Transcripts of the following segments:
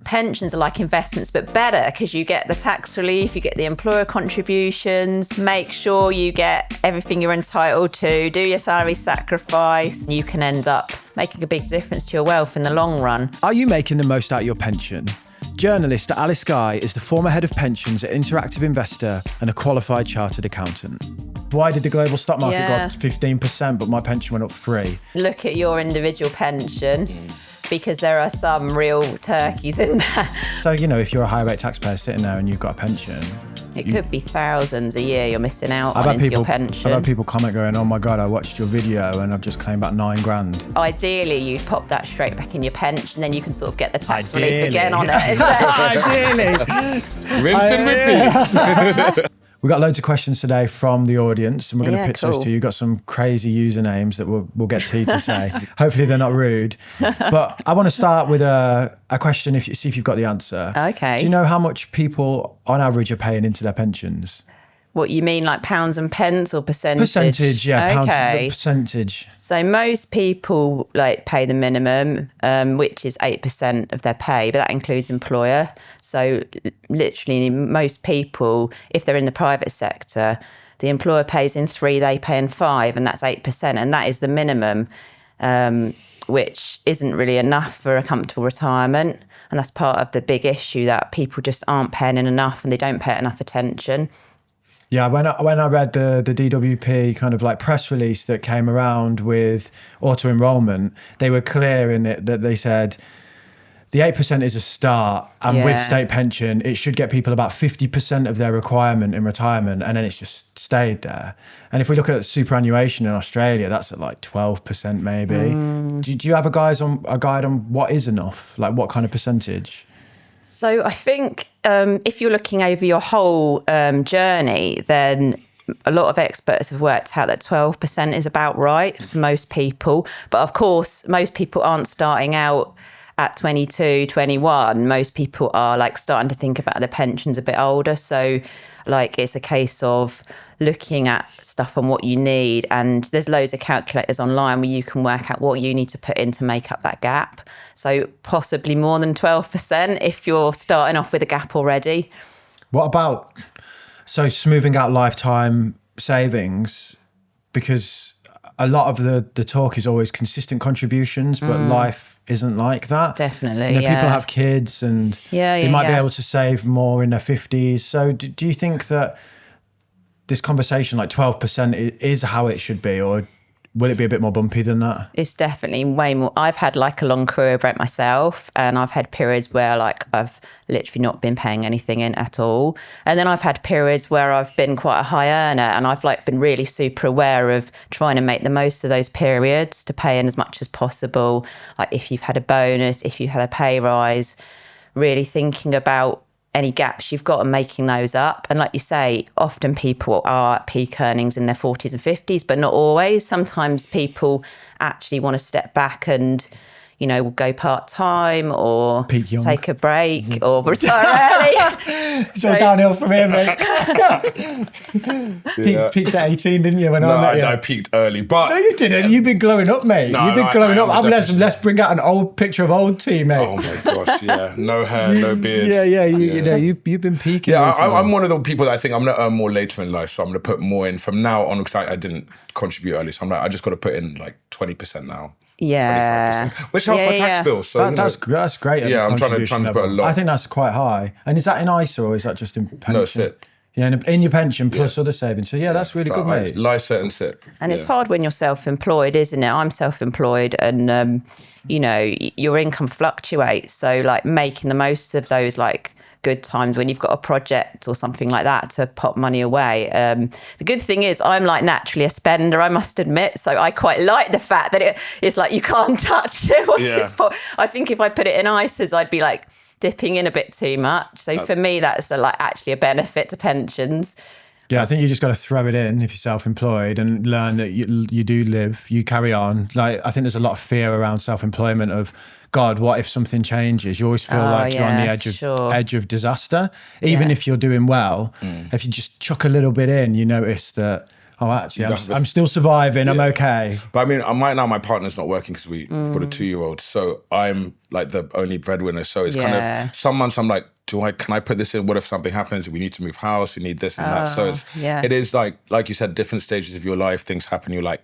pensions are like investments, but better because you get the tax relief, you get the employer contributions, make sure you get everything you're entitled to, do your salary sacrifice. You can end up making a big difference to your wealth in the long run. Are you making the most out of your pension? Journalist Alice Guy is the former head of pensions at Interactive Investor and a qualified chartered accountant. Why did the global stock market go up 15%, but my pension went up 3%? Look at your individual pension. Because there are some real turkeys in there. So, you know, if you're a high rate taxpayer sitting there and you've got a pension... It could be thousands a year you're missing out on into your pension. I've had people comment going, oh my God, I watched your video and I've just claimed about $9,000. Ideally, you'd pop that straight back in your pension, then you can sort of get the tax relief again on it. Ideally. Rinse and repeat. We've got loads of questions today from the audience and we're going to pitch those to you. You've got some crazy usernames that we'll get T to say. Hopefully they're not rude. But I want to start with a question, see if you've got the answer. Okay. Do you know how much people on average are paying into their pensions? What, you mean like pounds and pence or percentage? Percentage, yeah. Okay. Percentage. So most people like pay the minimum, which is 8% of their pay, but that includes employer. So literally most people, if they're in the private sector, the employer pays in 3, they pay in 5, and that's 8%. And that is the minimum, which isn't really enough for a comfortable retirement. And that's part of the big issue, that people just aren't paying in enough and they don't pay enough attention. Yeah, when I read the DWP kind of like press release that came around with auto-enrollment, they were clear in it that they said the 8% is a start, and with state pension, it should get people about 50% of their requirement in retirement, and then it's just stayed there. And if we look at superannuation in Australia, that's at like 12% maybe. Do you have a guide on what is enough? Like what kind of percentage? So I think if you're looking over your whole journey, then a lot of experts have worked out that 12% is about right for most people. But of course, most people aren't starting out at 22, 21. Most people are like starting to think about their pensions a bit older. So like it's a case of looking at stuff on what you need, and there's loads of calculators online where you can work out what you need to put in to make up that gap. So possibly more than 12% if you're starting off with a gap already. What about, so smoothing out lifetime savings? Because a lot of the talk is always consistent contributions, but life isn't like that. Definitely, you know, people have kids and they might be able to save more in their 50s. So do you think that this conversation, like 12% is how it should be, or will it be a bit more bumpy than that? It's definitely way more. I've had like a long career break myself, and I've had periods where like I've literally not been paying anything in at all. And then I've had periods where I've been quite a high earner, and I've like been really super aware of trying to make the most of those periods to pay in as much as possible. Like if you've had a bonus, if you had a pay rise, really thinking about any gaps you've got and making those up. And like you say, often people are at peak earnings in their 40s and 50s, but not always. Sometimes people actually want to step back and, you know, will go part-time or take a break or retire early. It's all downhill from here, mate. Peaked at 18, didn't you? I peaked early, but... No, you didn't. You've been glowing up, mate. You've been glowing up. Let's bring out an old picture of old T, mate. Oh my gosh, yeah. No hair, no beard. You know, you've been peaking. Yeah, I'm one of the people that I think I'm going to earn more later in life, so I'm going to put more in from now on, because I didn't contribute early. So I'm like, I just got to put in like 20% now. Yeah. 25%, which helps my tax bill. So that's great. Yeah, I'm trying to put a lot. I think that's quite high. And is that in ISA or is that just in pension? No, SIP. Yeah, in your pension plus other savings. So yeah, that's really good, mate. LISA and SIP. And it's hard when you're self-employed, isn't it? I'm self-employed, and you know, your income fluctuates. So like making the most of those like good times when you've got a project or something like that to pop money away. The good thing is I'm like naturally a spender, I must admit. So I quite like the fact that it's like you can't touch it. I think if I put it in ISAs, I'd be like dipping in a bit too much. So for me, that's like actually a benefit to pensions. Yeah, I think you just got to throw it in if you're self-employed and learn that you do live, you carry on. Like, I think there's a lot of fear around self-employment of, God, what if something changes? You always feel like you're on the edge of disaster. Even if you're doing well, if you just chuck a little bit in, you notice that, Oh, actually, You don't have a- I'm still surviving. I'm okay. But I mean, right now my partner's not working because we've got a 2-year-old, so I'm like the only breadwinner. So it's kind of some months I'm like, can I put this in? What if something happens? We need to move house. We need this and that. So it is like you said, different stages of your life. Things happen. You're like,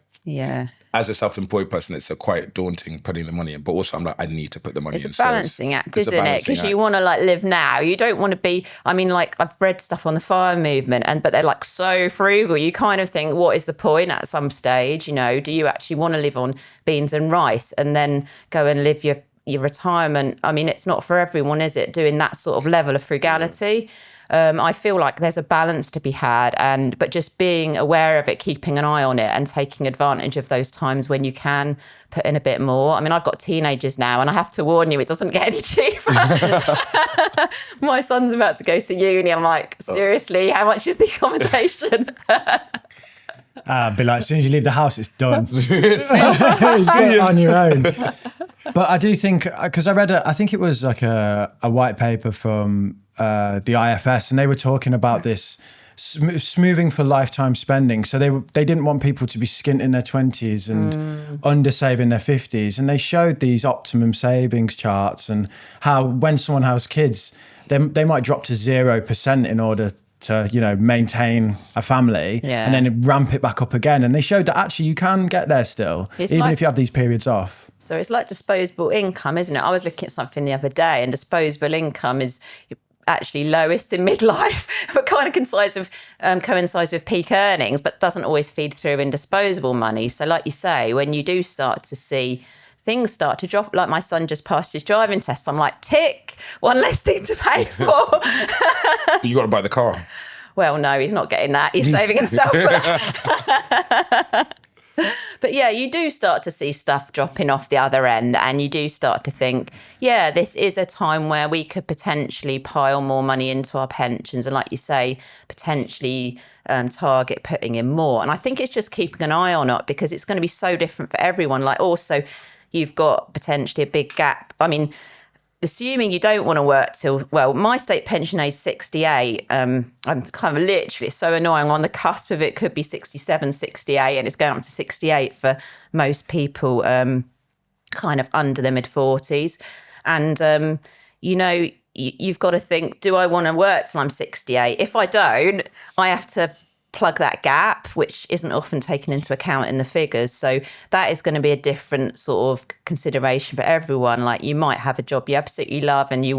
as a self-employed person, it's quite daunting putting the money in. But also, I'm like, I need to put the money in. It's a balancing act, isn't it? Because you want to like live now. You don't want to be. I mean, like I've read stuff on the FIRE movement, but they're like so frugal. You kind of think, what is the point at some stage? You know, do you actually want to live on beans and rice and then go and live your retirement? I mean, it's not for everyone, is it? Doing that sort of level of frugality. I feel like there's a balance to be had, but just being aware of it, keeping an eye on it and taking advantage of those times when you can put in a bit more. I mean, I've got teenagers now and I have to warn you, it doesn't get any cheaper. My son's about to go to uni. I'm like, seriously, how much is the accommodation? Be like, as soon as you leave the house, it's done. You're on your own. But I do think, because I read, I think it was like a white paper from the IFS, and they were talking about this smoothing for lifetime spending. So they didn't want people to be skint in their 20s and undersave in their 50s. And they showed these optimum savings charts and how when someone has kids, they might drop to 0% in order to, you know, maintain a family and then ramp it back up again. And they showed that actually you can get there still, even if you have these periods off. So it's like disposable income, isn't it? I was looking at something the other day, and disposable income is actually lowest in midlife, but kind of coincides with peak earnings, but doesn't always feed through in disposable money. So like you say, when you do start to see things start to drop, like my son just passed his driving test, I'm like, tick, one less thing to pay for. But you got to buy the car. Well, no, he's not getting that. He's saving himself for that. But yeah, you do start to see stuff dropping off the other end, and you do start to think, yeah, this is a time where we could potentially pile more money into our pensions. And like you say, potentially target putting in more. And I think it's just keeping an eye on it, because it's going to be so different for everyone. Like also, you've got potentially a big gap. I mean, assuming you don't want to work till, well, my state pension age 68, I'm kind of literally, it's so annoying, on the cusp of it, could be 67, 68, and it's going up to 68 for most people kind of under the mid-40s. And, you know, you've got to think, do I want to work till I'm 68? If I don't, I have to plug that gap, which isn't often taken into account in the figures. So that is going to be a different sort of consideration for everyone. Like you might have a job you absolutely love and you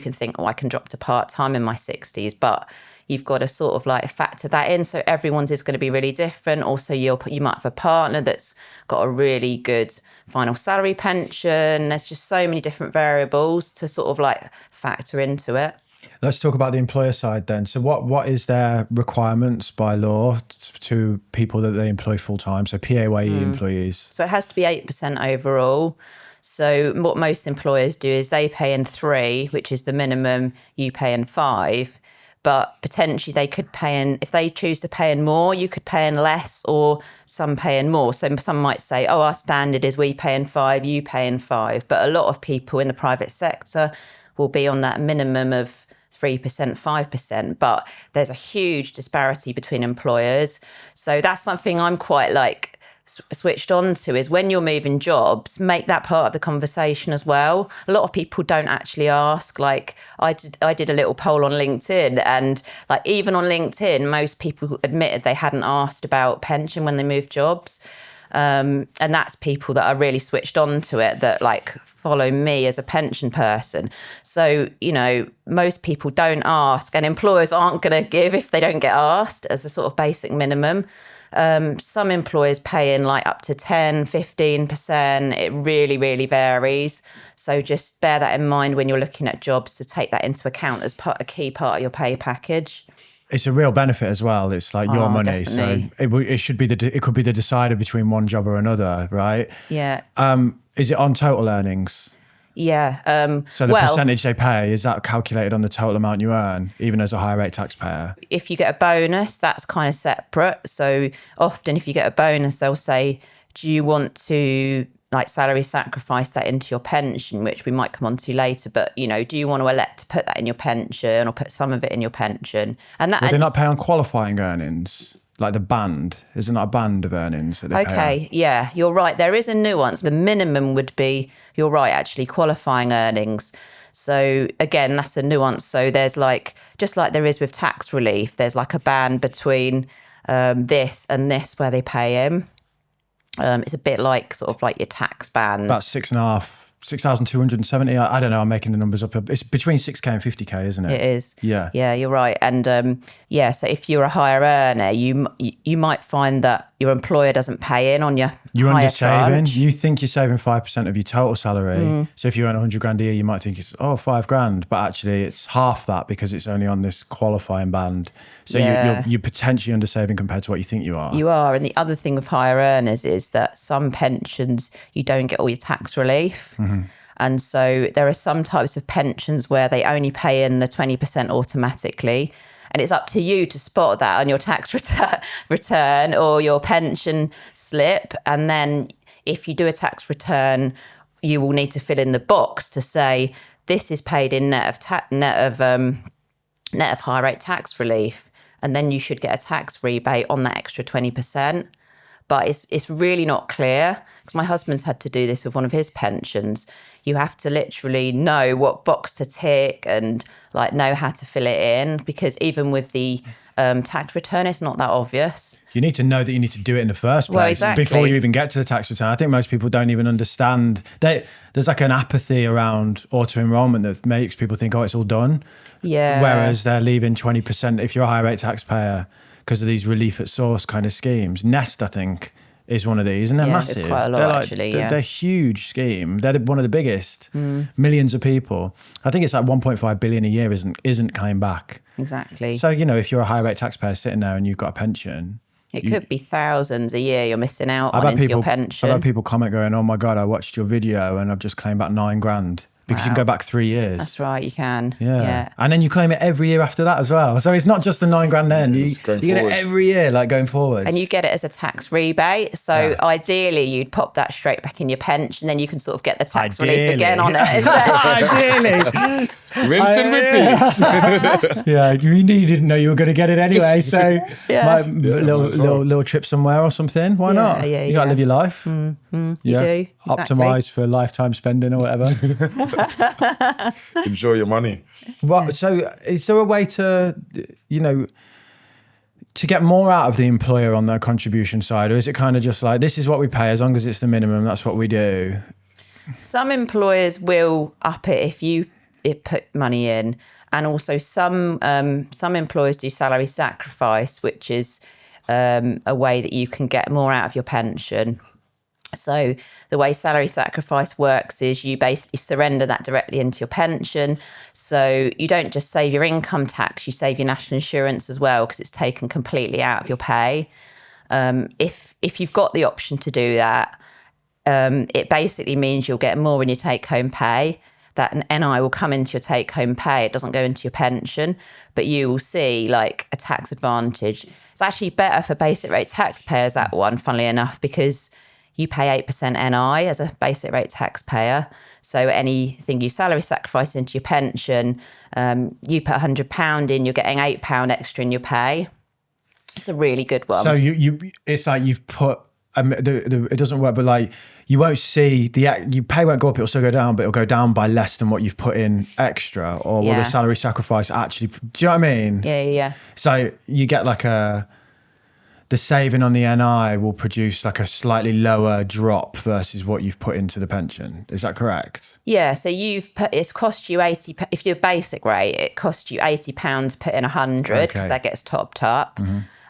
can think, oh, I can drop to part-time in my 60s, but you've got to sort of like factor that in. So everyone's is going to be really different. Also, you might have a partner that's got a really good final salary pension. There's just so many different variables to sort of like factor into it. Let's talk about the employer side then. So what is their requirements by law to people that they employ full-time, so PAYE employees? So it has to be 8% overall. So what most employers do is they pay in 3, which is the minimum, you pay in 5. But potentially they could pay in, if they choose to pay in more, you could pay in less, or some pay in more. So some might say, oh, our standard is we pay in 5, you pay in 5. But a lot of people in the private sector will be on that minimum of 3%, 5%, but there's a huge disparity between employers. So that's something I'm quite like switched on to, is when you're moving jobs, make that part of the conversation as well. A lot of people don't actually ask. Like I did a little poll on LinkedIn, and like even on LinkedIn, most people admitted they hadn't asked about pension when they moved jobs. And that's people that are really switched on to it, that like follow me as a pension person. So, you know, most people don't ask, and employers aren't going to give if they don't get asked as a sort of basic minimum. Some employers pay in like up to 10, 15%. It really, really varies. So just bear that in mind when you're looking at jobs, to take that into account as a key part of your pay package. It's a real benefit as well. It's like your money, definitely. So it should be it could be the decider between one job or another, right? Yeah. Is it on total earnings? Yeah. So the percentage they pay, is that calculated on the total amount you earn, even as a higher rate taxpayer? If you get a bonus, that's kind of separate. So often if you get a bonus, they'll say, do you want to like salary sacrifice that into your pension, which we might come on to later, but you know, do you want to elect to put that in your pension or put some of it in your pension? And that Will they not pay on qualifying earnings? like the band? Is it not a band of earnings that they pay Okay, yeah, you're right. There is a nuance. The minimum would be, you're right, actually, qualifying earnings. So again, that's a nuance. So there's like, just like there is with tax relief, there's like a band between this and this where they pay him. It's a bit like sort of like your tax bands. About 6,270. I don't know. I'm making the numbers up. It's between 6K and 50K, isn't it? It is. Yeah. Yeah, you're right. And so if you're a higher earner, you might find that your employer doesn't pay in on your You're higher under saving. tranche. You think you're saving 5% of your total salary. So if you earn 100 grand a year, you might think it's $5 grand, but actually it's half that because it's only on this qualifying band. So you're potentially under saving compared to what you think you are. You are. And the other thing with higher earners is that some pensions, you don't get all your tax relief. And so there are some types of pensions where they only pay in the 20% automatically. And it's up to you to spot that on your tax return or your pension slip. And then if you do a tax return, you will need to fill in the box to say, this is paid in net of high rate tax relief. And then you should get a tax rebate on that extra 20%. But it's really not clear, because my husband's had to do this with one of his pensions. You have to literally know what box to tick and like know how to fill it in, because even with the tax return, it's not that obvious. You need to know that you need to do it in the first place Well, exactly. before you even get to the tax return. I think most people don't even understand. There's like an apathy around auto-enrollment that makes people think, oh, it's all done. Yeah. Whereas they're leaving 20% if you're a high rate taxpayer because of these relief at source kind of schemes. Nest, I think, is one of these, and they're Yeah, massive. it's quite a lot, they're actually, yeah. They're huge scheme. They're one of the biggest. Millions of people. I think it's like 1.5 billion a year isn't coming back. Exactly. So, if you're a high rate taxpayer sitting there and you've got a pension, it could be thousands a year you're missing out I've on had into people, your pension. I've had people comment going, oh my God, I watched your video and I've just claimed back 9 grand. Because you can go back 3 years. That's right, you can. Yeah. And then you claim it every year after that as well. So it's not just the 9 grand then. You get it every year, like going forward. And you get it as a tax rebate. So ideally, you'd pop that straight back in your pension, then you can sort of get the tax relief again on it. Ideally. Rinse and repeat. Yeah, you didn't know you were going to get it anyway. So little trip somewhere or something. Why not? Yeah, you got to live your life. You do. Exactly. Optimize for lifetime spending or whatever. Enjoy your money. So is there a way to, to get more out of the employer on their contribution side? Or is it kind of just like, this is what we pay, as long as it's the minimum, that's what we do? Some employers will up it if you put money in. And also some employers do salary sacrifice, which is a way that you can get more out of your pension. So the way salary sacrifice works is you basically surrender that directly into your pension. So you don't just save your income tax, you save your national insurance as well, because it's taken completely out of your pay. If you've got the option to do that, it basically means you'll get more in your take-home pay. That an NI will come into your take-home pay. It doesn't go into your pension, but you will see like a tax advantage. It's actually better for basic rate taxpayers, that one, funnily enough, because you pay 8% NI as a basic rate taxpayer. So anything you salary sacrifice into your pension, you put £100 in, you're getting £8 extra in your pay. It's a really good one. So it's like you've put, it doesn't work, but like you won't see your pay won't go up, it'll still go down, but it'll go down by less than what you've put in extra, or will the salary sacrifice actually, do you know what I mean? Yeah. So you get like the saving on the NI will produce like a slightly lower drop versus what you've put into the pension. Is that correct? Yeah. So it's cost you 80. If you're basic rate, it costs you £80 to put in 100 because that gets topped up,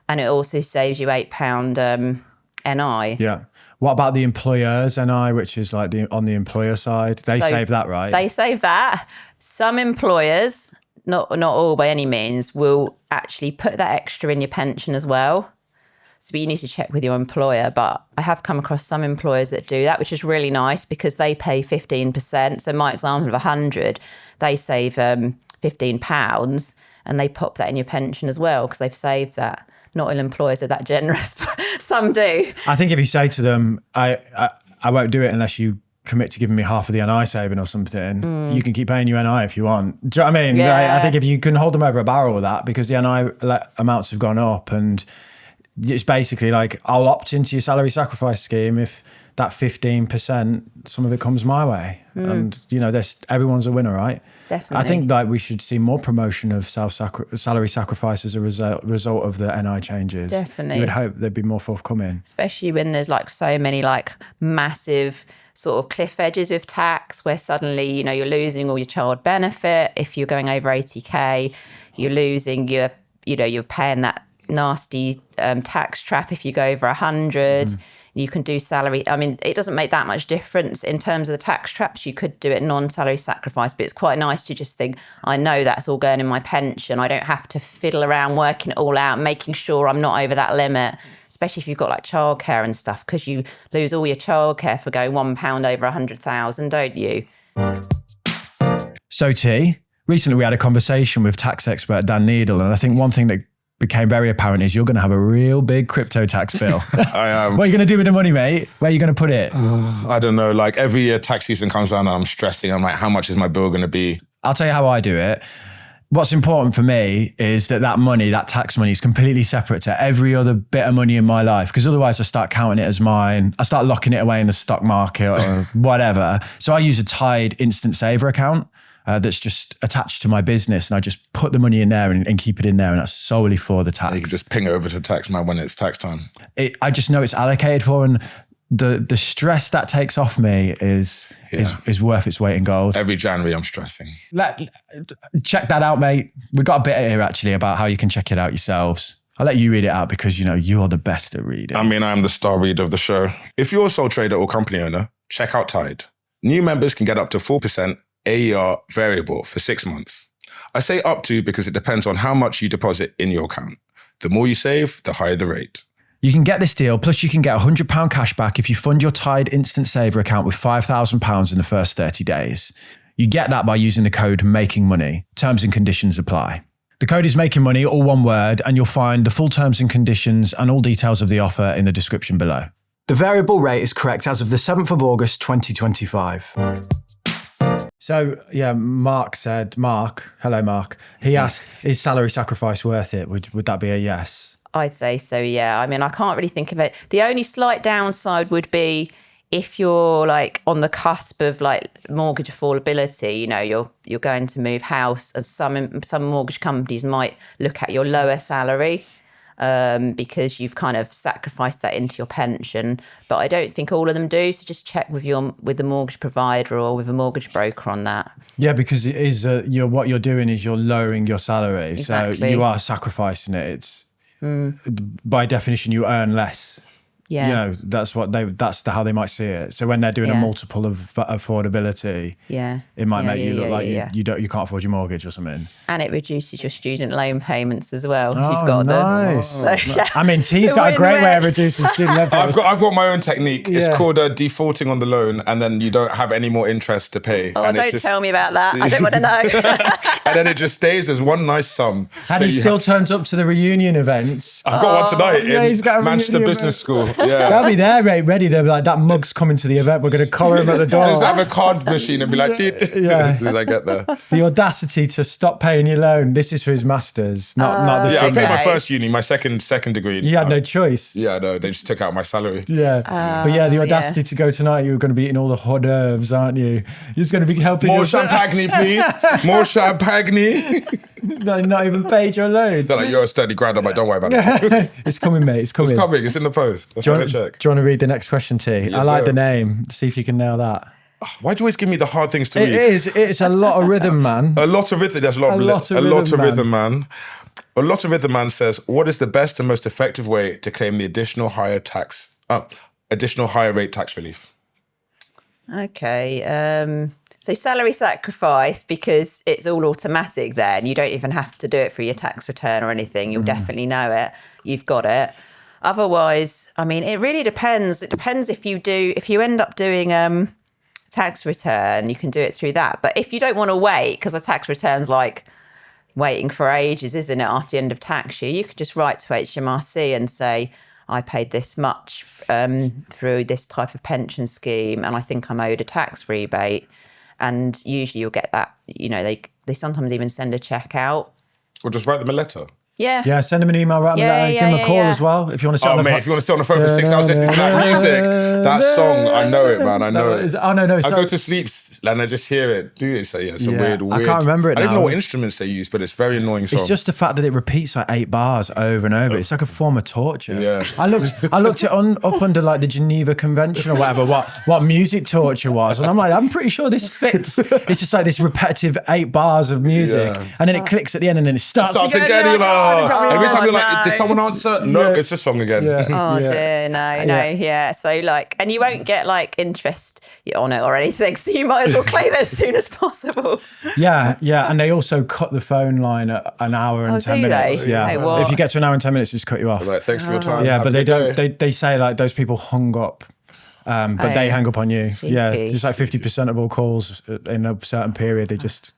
and it also saves you £8 NI. Yeah. What about the employer's NI, which is like on the employer side? They save that, right? They save that. Some employers, not all by any means, will actually put that extra in your pension as well. So you need to check with your employer, but I have come across some employers that do that, which is really nice because they pay 15%. So my example of 100, they save £15 and they pop that in your pension as well because they've saved that. Not all employers are that generous, but some do. I think if you say to them, I won't do it unless you commit to giving me half of the NI saving or something, you can keep paying your NI if you want. Do you know what I mean? Yeah. I think if you can hold them over a barrel with that, because the NI amounts have gone up and it's basically like, I'll opt into your salary sacrifice scheme if that 15%, some of it comes my way. And, you know, everyone's a winner, right? Definitely. I think like we should see more promotion of salary sacrifice as a result of the NI changes. Definitely. You would hope there'd be more forthcoming. Especially when there's like so many like massive sort of cliff edges with tax where suddenly, you know, you're losing all your child benefit. If you're going over 80K, you're losing you're paying that nasty tax trap if you go over 100. You can do salary. I mean, it doesn't make that much difference in terms of the tax traps. You could do it non-salary sacrifice, but it's quite nice to just think, I know that's all going in my pension. I don't have to fiddle around working it all out, making sure I'm not over that limit, especially if you've got like childcare and stuff, because you lose all your childcare for going £1 over 100,000, don't you? So T, recently we had a conversation with tax expert Dan Needle, and I think one thing that became very apparent is you're going to have a real big crypto tax bill. I am. What are you going to do with the money, mate? Where are you going to put it? I don't know. Like every year tax season comes around and I'm stressing. I'm like, how much is my bill going to be? I'll tell you how I do it. What's important for me is that money, that tax money, is completely separate to every other bit of money in my life. Because otherwise I start counting it as mine. I start locking it away in the stock market or whatever. So I use a tied instant saver account. That's just attached to my business, and I just put the money in there and keep it in there, and that's solely for the tax. You can just ping it over to tax man when it's tax time. I just know it's allocated for, and the stress that takes off me is worth its weight in gold. Every January I'm stressing. Check that out, mate. We've got a bit here actually about how you can check it out yourselves. I'll let you read it out because, you know, you're the best at reading. I mean, I'm the star reader of the show. If you're a sole trader or company owner, check out Tide. New members can get up to 4% AER variable for 6 months. I say up to because it depends on how much you deposit in your account. The more you save, the higher the rate. You can get this deal, plus you can get £100 cash back if you fund your Tide Instant Saver account with £5,000 in the first 30 days. You get that by using the code MAKINGMONEY. Terms and conditions apply. The code is Making Money, all one word, and you'll find the full terms and conditions and all details of the offer in the description below. The variable rate is correct as of the 7th of August 2025. So, yeah, hello, Mark. He asked, is salary sacrifice worth it? Would that be a yes? I'd say so, yeah. I mean, I can't really think of it. The only slight downside would be if you're like on the cusp of like mortgage affordability, you know, you're going to move house, and some mortgage companies might look at your lower salary because you've kind of sacrificed that into your pension. But I don't think all of them do. So just check with the mortgage provider or with a mortgage broker on that. Yeah, because it is what you're doing is you're lowering your salary. Exactly. So you are sacrificing it. It's by definition you earn less. Yeah. You know, that's how they might see it. So when they're doing a multiple of affordability, it might make you look like you can't afford your mortgage or something. And it reduces your student loan payments as well if Oh, you've got nice. them. So, yeah. I mean, T's got a great way of reducing student loan payments. I've got my own technique. It's called defaulting on the loan, and then you don't have any more interest to pay. Oh, and don't tell me about that. I don't want to know. And then it just stays as one nice sum. And he still turns up to the reunion events. I've got one tonight he's got a in Manchester reunion Business event. School. Yeah. They'll be there, mate, ready. They'll be like, that mug's coming to the event. We're going to collar him at the door. Just have a card machine and be like, as soon as I get there. The audacity to stop paying your loan. This is for his masters, not the Yeah, I thing. paid my first uni, my second degree. You had no choice. Yeah, no, they just took out my salary. Yeah. But yeah, the audacity to go tonight, you're going to be eating all the hors d'oeuvres, aren't you? You're just going to be helping More champagne, please. More champagne. No, not even paid your loan. They're like, you're a steady grad. I'm like, don't worry about it. It's coming, mate. It's coming. It's coming. It's in the post. That's what I check. Do you want to read the next question, T? Yes, I like sir. the name. See if you can nail that. Why do you always give me the hard things to read? It's a lot of rhythm, man. A lot of rhythm. There's a lot of rhythm, man. A lot of rhythm, man says, what is the best and most effective way to claim the additional higher rate tax relief? Okay. So salary sacrifice, because it's all automatic then. You don't even have to do it for your tax return or anything. You'll definitely know it. You've got it. Otherwise, I mean, it really depends. It depends if you end up doing tax return, you can do it through that. But if you don't want to wait, because a tax return's like waiting for ages, isn't it, after the end of tax year, you could just write to HMRC and say, I paid this much through this type of pension scheme, and I think I'm owed a tax rebate. And usually you'll get that, you know, they sometimes even send a check out. Or just write them a letter. Yeah. Yeah, send him an email, write him a letter, give him a call as well. If you want to sit on the phone. If you want to sit on the phone for 6 hours listening to that music, that song, I know it, man. I know it. No. I go to sleep and I just hear it. Dude, it's weird. I can't remember it I don't now. know what instruments they use, but it's very annoying song. It's just the fact that it repeats like 8 bars over and over. It's like a form of torture. Yeah. I looked it up under like the Geneva Convention or whatever, what music torture was. And I'm like, I'm pretty sure this fits. It's just like this repetitive 8 bars of music. Yeah. And then it clicks at the end and then it starts again. You're like, every time you're like, no. did someone answer? No, it's a song again. Yeah. Oh dear, no, yeah. So like, and you won't get like interest on it or anything, so you might as well claim it as soon as possible. Yeah, and they also cut the phone line at an hour and 10 do minutes. they? Yeah, Hey, what? if you get to an hour and 10 minutes, just cut you off. Like, thanks for your time. Yeah, Have but a they good don't. day. They say like those people hung up, but they hang up on you. Cheeky. Yeah, just like 50% of all calls in a certain period, they just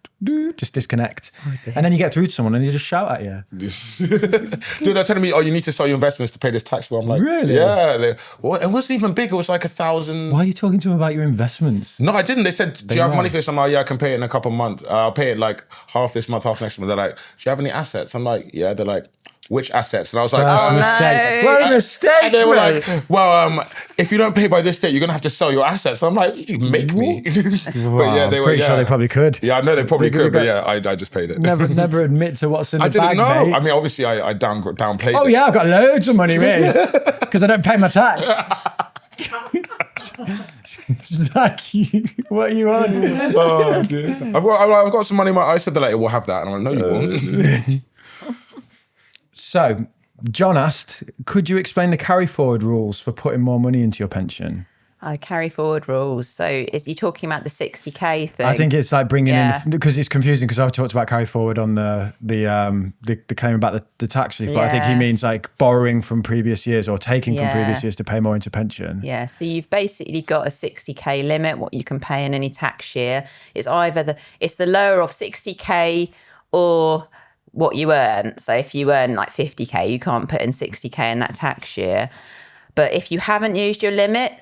disconnect, and then you get through to someone and they just shout at you. Dude, they're telling me, you need to sell your investments to pay this tax bill. I'm like, Really? Yeah. Well, it wasn't even big. It was like 1,000. Why are you talking to them about your investments? No, I didn't. They said, do you have know. money for this? I'm like, yeah, I can pay it in a couple of months. I'll pay it like half this month, half next month. They're like, do you have any assets? I'm like, yeah. They're like, which assets? And I was like, That's a mistake. What a mistake! And they were mate. like, well, if you don't pay by this date, you're going to have to sell your assets. I'm like, you make me. But yeah, they were, pretty sure they probably could. Yeah, I know they probably could, but yeah, I just paid it. Never admit to what's in the I didn't bag, know. mate. I mean, obviously, I downplayed it. Oh yeah, I've got loads of money, mate, because I don't pay my tax. It's like, what are you on? Oh, dear. I've got some money in my ISA. They're like, we'll have that. And I'm like, no, you won't. So, John asked, could you explain the carry forward rules for putting more money into your pension? Carry forward rules. So is you talking about the 60k thing? I think it's like bringing Yeah. in, because it's confusing because I've talked about carry forward on the claim about the tax relief, but I think he Yeah. means like borrowing from previous years or taking from Yeah. previous years to pay more into pension. Yeah, so you've basically got a 60k limit, what you can pay in any tax year. It's either the lower of 60k or what you earn. So if you earn like 50k, you can't put in 60k in that tax year. But if you haven't used your limit,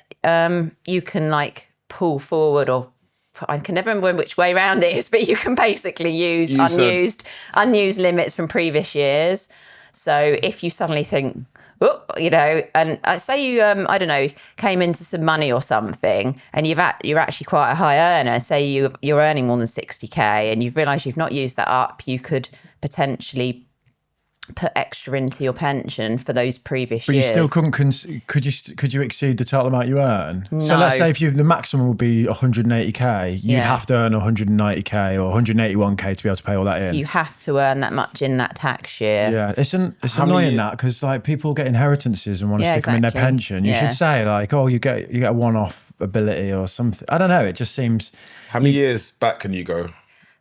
you can like pull forward, or I can never remember which way round it is, but you can basically use unused limits from previous years. So if you suddenly think, and say you, I don't know, came into some money or something, and you're actually quite a high earner. Say you're earning more than 60k, and you've realised you've not used that up. You could potentially put extra into your pension for those previous But years. you still couldn't. Could you exceed the total amount you earn? So No. let's say if the maximum would be 180k, you'd Yeah. have to earn 190k or 181k to be able to pay all that in. You have to earn that much in that tax year. Yeah, it's How many- annoying that because like people get inheritances and want to Yeah, stick them in their exactly. pension. You Yeah. should say like, oh, you get a one-off ability or something. I don't know. It just seems. How many years back can you go?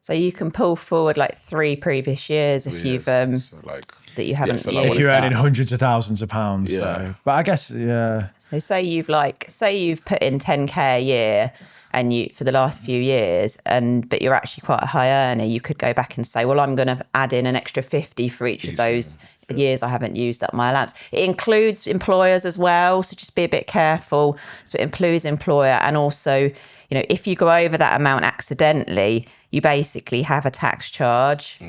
So you can pull forward like 3 previous years if you've So like, that you haven't so used. like what If is you're that? earning hundreds of thousands of pounds, Yeah. though. But I guess, yeah. So say you've put in 10k a year and you for the last few years, but you're actually quite a high earner, you could go back and say, well, I'm going to add in an extra 50 for each of those years I haven't used up my allowance. It includes employers as well, so just be a bit careful. So it includes employer, and also, if you go over that amount accidentally, you basically have a tax charge.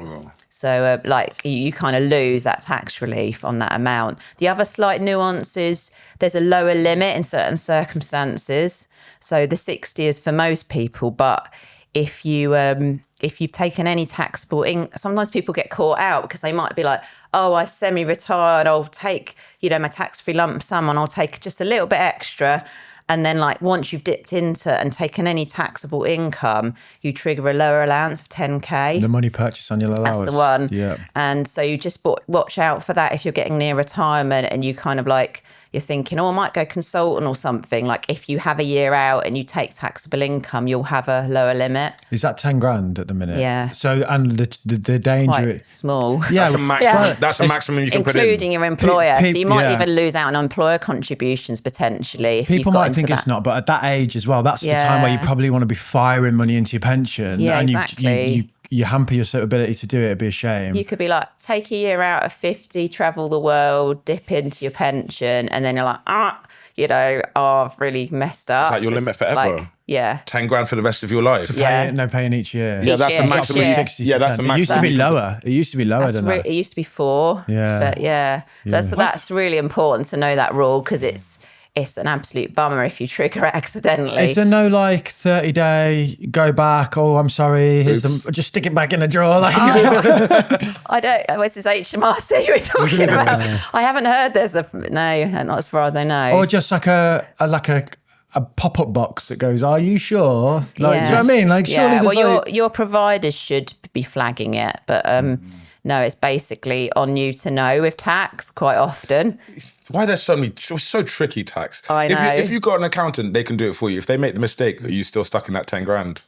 So you kind of lose that tax relief on that amount. The other slight nuance is there's a lower limit in certain circumstances. So the 60 is for most people, but if you've taken any taxable sometimes people get caught out because they might be like, oh, I semi-retired, I'll take, my tax-free lump sum and I'll take just a little bit extra. And then once you've dipped into and taken any taxable income, you trigger a lower allowance of 10k. The money purchase on your allowance. That's the one. Yeah. And so you just watch out for that if you're getting near retirement and you kind of you're thinking, oh, I might go consultant or something. Like if you have a year out and you take taxable income, you'll have a lower limit. Is that 10 grand at the minute? Yeah. So, and the danger. Quite small. Yeah. That's a maximum. That's a maximum you can put in. Including your employer. Pe- so you might yeah. even lose out on employer contributions potentially. If People you've got might into think that. it's not, but at that age as well, that's the time where you Yeah. probably want to be firing money into your pension. Yeah, and exactly. you hamper your ability to do it, it'd be a shame. You could be like, take a year out of 50, travel the world, dip into your pension, and then you're like, I've really messed up. Is that your limit forever? Like, yeah. 10 grand for the rest of your life. Paying each year. Yeah, that's a maximum. Yeah, that's a maximum. It used to be lower. It used to be lower than that. It used to be 4. Yeah. But that's really important to know that rule, because it's an absolute bummer if you trigger it accidentally. Is there no 30-day go back? Oh, I'm sorry. Just stick it back in the drawer. I don't. Where's this HMRC we're talking about? I haven't heard there's not as far as I know. Or just like a pop-up box that goes, "Are you sure?" Do you know what I mean? Surely your providers should be flagging it, but no, it's basically on you to know with tax quite often. Why there's so tricky, tax? I know. If you've got an accountant, they can do it for you. If they make the mistake, are you still stuck in that 10 grand?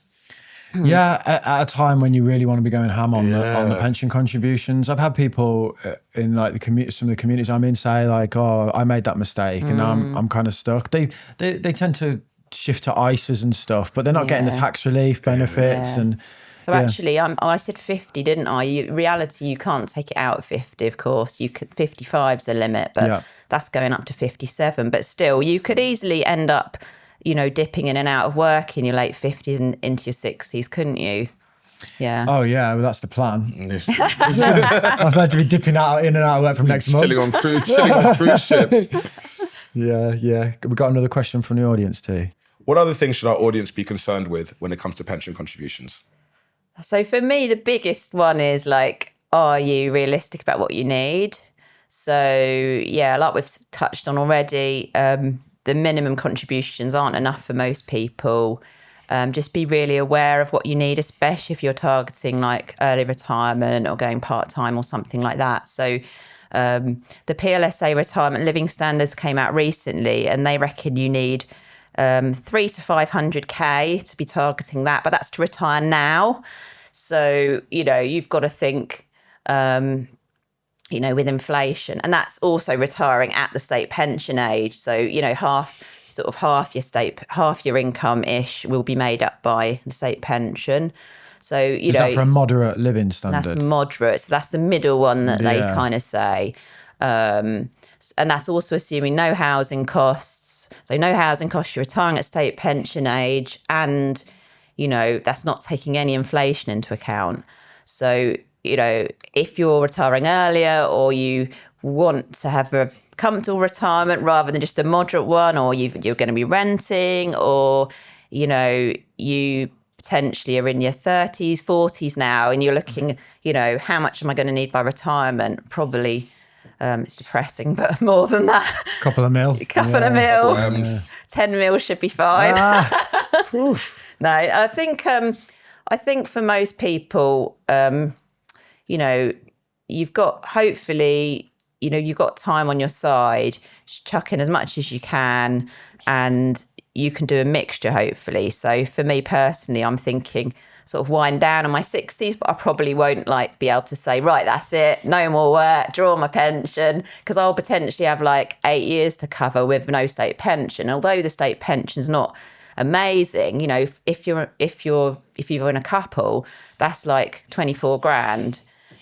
Yeah, at a time when you really want to be going ham on the pension contributions. I've had people in some of the communities I'm in say "Oh, I made that mistake and I'm kind of stuck." They tend to shift to ISAs and stuff, but they're not getting the tax relief benefits and. So actually, I said 50, didn't I? Reality, you can't take it out at 50, of course. 55's the limit, but that's going up to 57. But still, you could easily end up, dipping in and out of work in your late 50s and into your 60s, couldn't you? Yeah. Oh, yeah, well, that's the plan. I'm glad to be dipping in and out of work from next month. Chilling on cruise ships. Yeah. We've got another question from the audience too. What other things should our audience be concerned with when it comes to pension contributions? So for me, the biggest one is are you realistic about what you need? So like we've touched on already, the minimum contributions aren't enough for most people. Just be really aware of what you need, especially if you're targeting early retirement or going part-time or something like that. So the PLSA retirement living standards came out recently, and they reckon you need 300 to 500k to be targeting that, but that's to retire now. So, you've got to think, with inflation, and that's also retiring at the state pension age. So, half your income ish will be made up by the state pension. So, is that for a moderate living standard? That's moderate. So that's the middle one that they kind of say. And that's also assuming no housing costs. So no housing costs, you're retiring at state pension age, and, that's not taking any inflation into account. So, if you're retiring earlier, or you want to have a comfortable retirement rather than just a moderate one, or you're going to be renting, or, you potentially are in your 30s, 40s now, and you're looking, how much am I going to need by retirement? Probably... it's depressing, but more than that. Couple of mil. 10 mil should be fine. No, I think for most people, you've got, hopefully, you've got time on your side, chuck in as much as you can, and you can do a mixture, hopefully. So for me personally, I'm thinking sort of wind down in my 60s, but I probably won't be able to say, right, that's it, no more work, draw my pension, because I'll potentially have 8 years to cover with no state pension. Although the state pension's not amazing, if you're in a couple, that's 24 grand,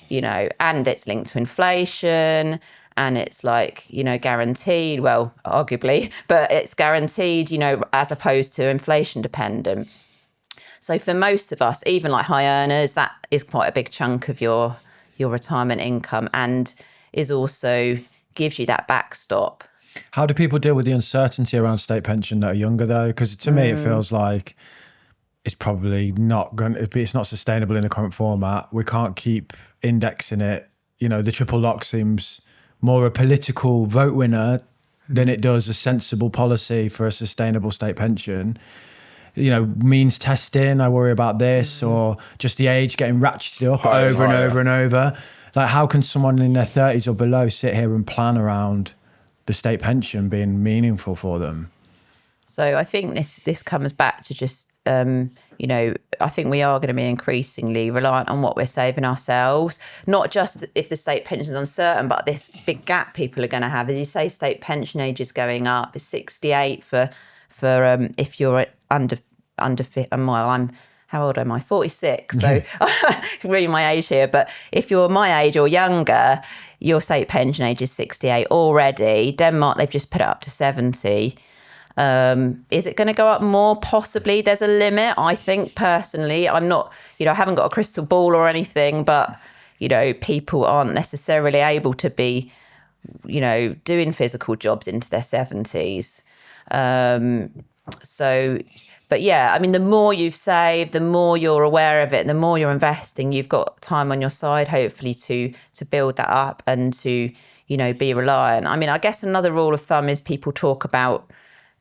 and it's linked to inflation, and it's guaranteed, well, arguably, but it's guaranteed, as opposed to inflation dependent. So for most of us, even high earners, that is quite a big chunk of your retirement income, and is also gives you that backstop. How do people deal with the uncertainty around state pension that are younger though? Because to me, it feels like it's probably it's not sustainable in the current format. We can't keep indexing it. The triple lock seems more a political vote winner than it does a sensible policy for a sustainable state pension. Means testing, I worry about this, or just the age getting ratcheted up over and over and over. How can someone in their 30s or below sit here and plan around the state pension being meaningful for them? So I think this comes back to just, I think we are going to be increasingly reliant on what we're saving ourselves, not just if the state pension is uncertain, but this big gap people are going to have. As you say, state pension age is going up. It's 68 for if you're under 50, well, I'm how old am I? 46. So really my age here. But if you're my age or younger, your state pension age is 68 already. Denmark, they've just put it up to 70. Is it going to go up more? Possibly. There's a limit, I think, personally. I'm not, I haven't got a crystal ball or anything, but, people aren't necessarily able to be, doing physical jobs into their 70s. But yeah, I mean, the more you've saved, the more you're aware of it, the more you're investing, you've got time on your side, hopefully, to build that up and to, be reliant. I mean, I guess another rule of thumb is people talk about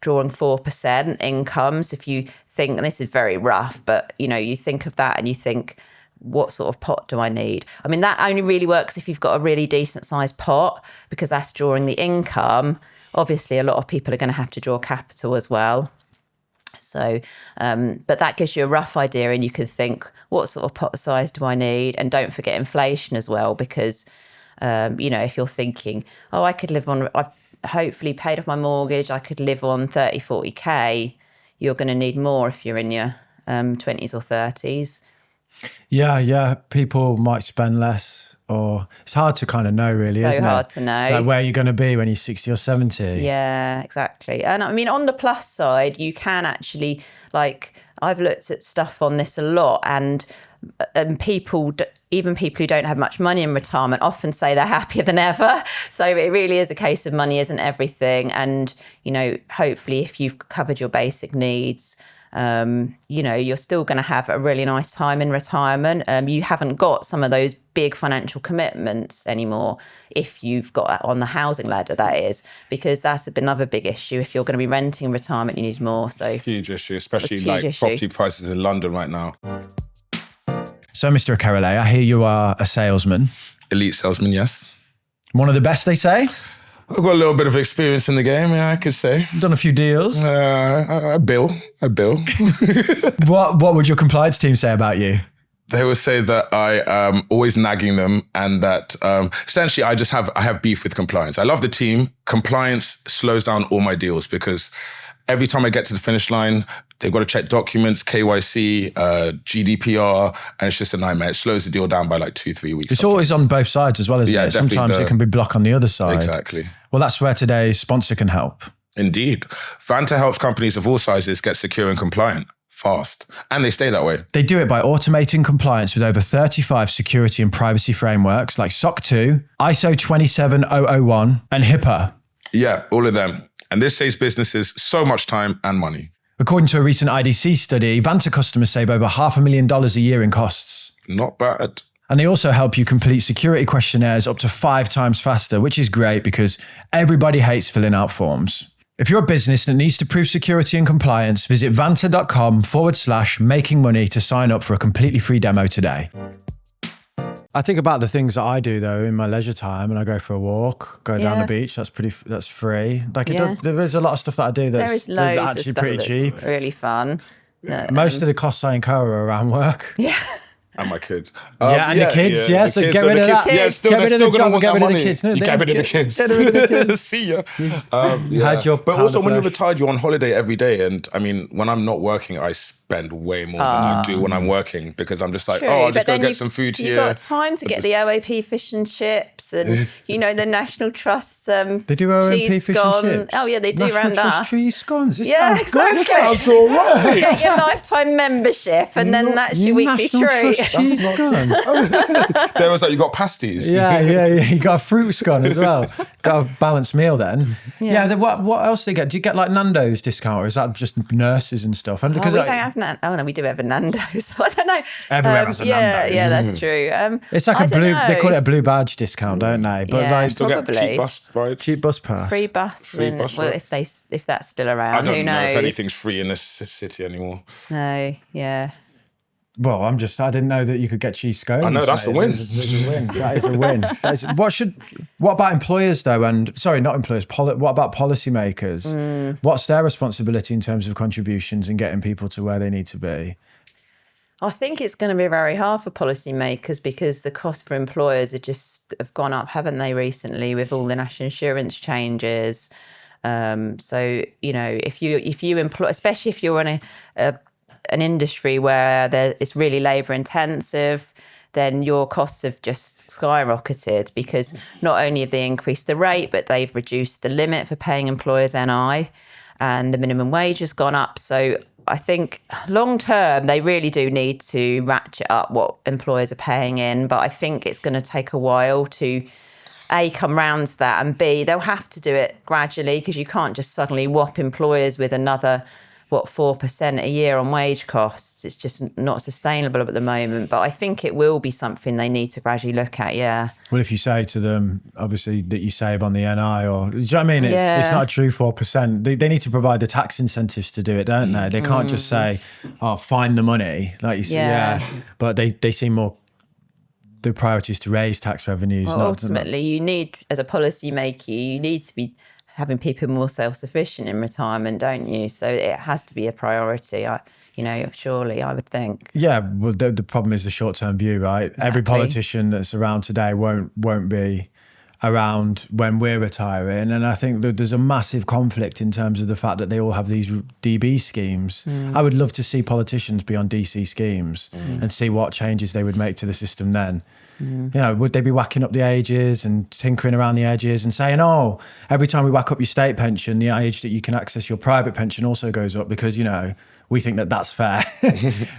drawing 4% income. So if you think, and this is very rough, but, you think of that and you think, what sort of pot do I need? I mean, that only really works if you've got a really decent sized pot, because that's drawing the income. Obviously, a lot of people are going to have to draw capital as well. So, but that gives you a rough idea, and you can think, what sort of pot size do I need? And don't forget inflation as well, because, if you're thinking, I could live on, I've hopefully paid off my mortgage, I could live on 30, 40K, you're going to need more if you're in your 20s or 30s. Yeah. People might spend less, or it's hard to kind of know, really, isn't it? So hard to know. Like where you're going to be when you're 60 or 70. Yeah, exactly. And I mean, on the plus side, you can actually, I've looked at stuff on this a lot, and people, even people who don't have much money in retirement, often say they're happier than ever. So it really is a case of money isn't everything. And, hopefully if you've covered your basic needs, you're still going to have a really nice time in retirement. You haven't got some of those big financial commitments anymore if you've got on the housing ladder, that is, because that's another big issue. If you're going to be renting in retirement, you need more. So huge issue, especially property prices in London right now. So, Mr. Akerele, I hear you are a salesman. Elite salesman, yes. One of the best, they say? I've got a little bit of experience in the game, yeah, I could say. Done a few deals. I bill. What would your compliance team say about you? They would say that I am always nagging them, and that essentially I have beef with compliance. I love the team. Compliance slows down all my deals, because every time I get to the finish line, they've got to check documents, KYC, GDPR, and it's just a nightmare. It slows the deal down by 2-3 weeks. It's always on both sides as well, isn't it? Sometimes it can be blocked on the other side. Exactly. Well, that's where today's sponsor can help. Indeed. Vanta helps companies of all sizes get secure and compliant fast, and they stay that way. They do it by automating compliance with over 35 security and privacy frameworks like SOC 2, ISO 27001, and HIPAA. Yeah, all of them. And this saves businesses so much time and money. According to a recent IDC study, Vanta customers save over $500,000 a year in costs. Not bad. And they also help you complete security questionnaires up to 5 times faster, which is great because everybody hates filling out forms. If you're a business that needs to prove security and compliance, visit vanta.com/making money to sign up for a completely free demo today. I think about the things that I do though in my leisure time, and I go for a walk, go down the beach. That's free. There is a lot of stuff that I do that's actually pretty cheap. Really fun. Most of the costs I incur are around work. Yeah. And my kid. And the kids, yeah. So get rid of that. Yeah, get rid of the job and get rid of the kids. No, get rid of the kids. Get rid of the kids. See ya. But also when you're retired, you're on holiday every day. And I mean, when I'm not working, I spend way more than I do when I'm working, because I'm just like, I'll just go get some food here. You've got time to get the OAP fish and chips and, the National Trust they do OAP cheese fish scone. and chips? Oh, yeah, they do National around Trust us. cheese scones. Exactly. Sounds all right. You get your lifetime membership, and then that's your weekly treat. Cheese scones. There was you got pasties. Yeah. You got a fruit scone as well. Got a balanced meal then. Yeah. Then what else do you get? Do you get Nando's discount, or is that just nurses and stuff? And because we don't have no, we do have a Nando's. I don't know. Everywhere has a Nando's. Yeah, that's true. It's like they call it a blue badge discount, don't they? But still probably. get cheap bus rides. Cheap bus pass. Free bus. Bus well, if that's still around, I don't who know knows? if anything's free in this city anymore. No, yeah. Well, I didn't know that you could get cheese scones. I know, that's a win. That is a win. What about employers though? And sorry, not employers. What about policymakers? What's their responsibility in terms of contributions and getting people to where they need to be? I think it's going to be very hard for policymakers, because the cost for employers have gone up, haven't they, recently with all the national insurance changes. So if you employ, especially if you're on an industry where it's really labour intensive, then your costs have just skyrocketed, because not only have they increased the rate, but they've reduced the limit for paying employers NI, and the minimum wage has gone up. So I think long term, they really do need to ratchet up what employers are paying in. But I think it's going to take a while to A, come round to that, and B, they'll have to do it gradually, because you can't just suddenly whop employers with another 4% a year on wage costs. It's just not sustainable at the moment. But I think it will be something they need to gradually look at, yeah. Well, if you say to them, obviously, that you save on the NI, or, do you know what I mean? It's not a true 4%. They need to provide the tax incentives to do it, don't they? They can't just say, oh, find the money, like you say, But they seem more, the priority is to raise tax revenues. Well, ultimately, you need, as a policymaker, you need to be having people more self-sufficient in retirement, don't you? So it has to be a priority, surely, I would think. Yeah, well, the problem is the short-term view, right? Exactly. Every politician that's around today won't be around when we're retiring. And I think that there's a massive conflict in terms of the fact that they all have these DB schemes. I would love to see politicians be on DC schemes and see what changes they would make to the system then. Would they be whacking up the ages and tinkering around the edges and saying, oh, every time we whack up your state pension, the age that you can access your private pension also goes up because, we think that that's fair.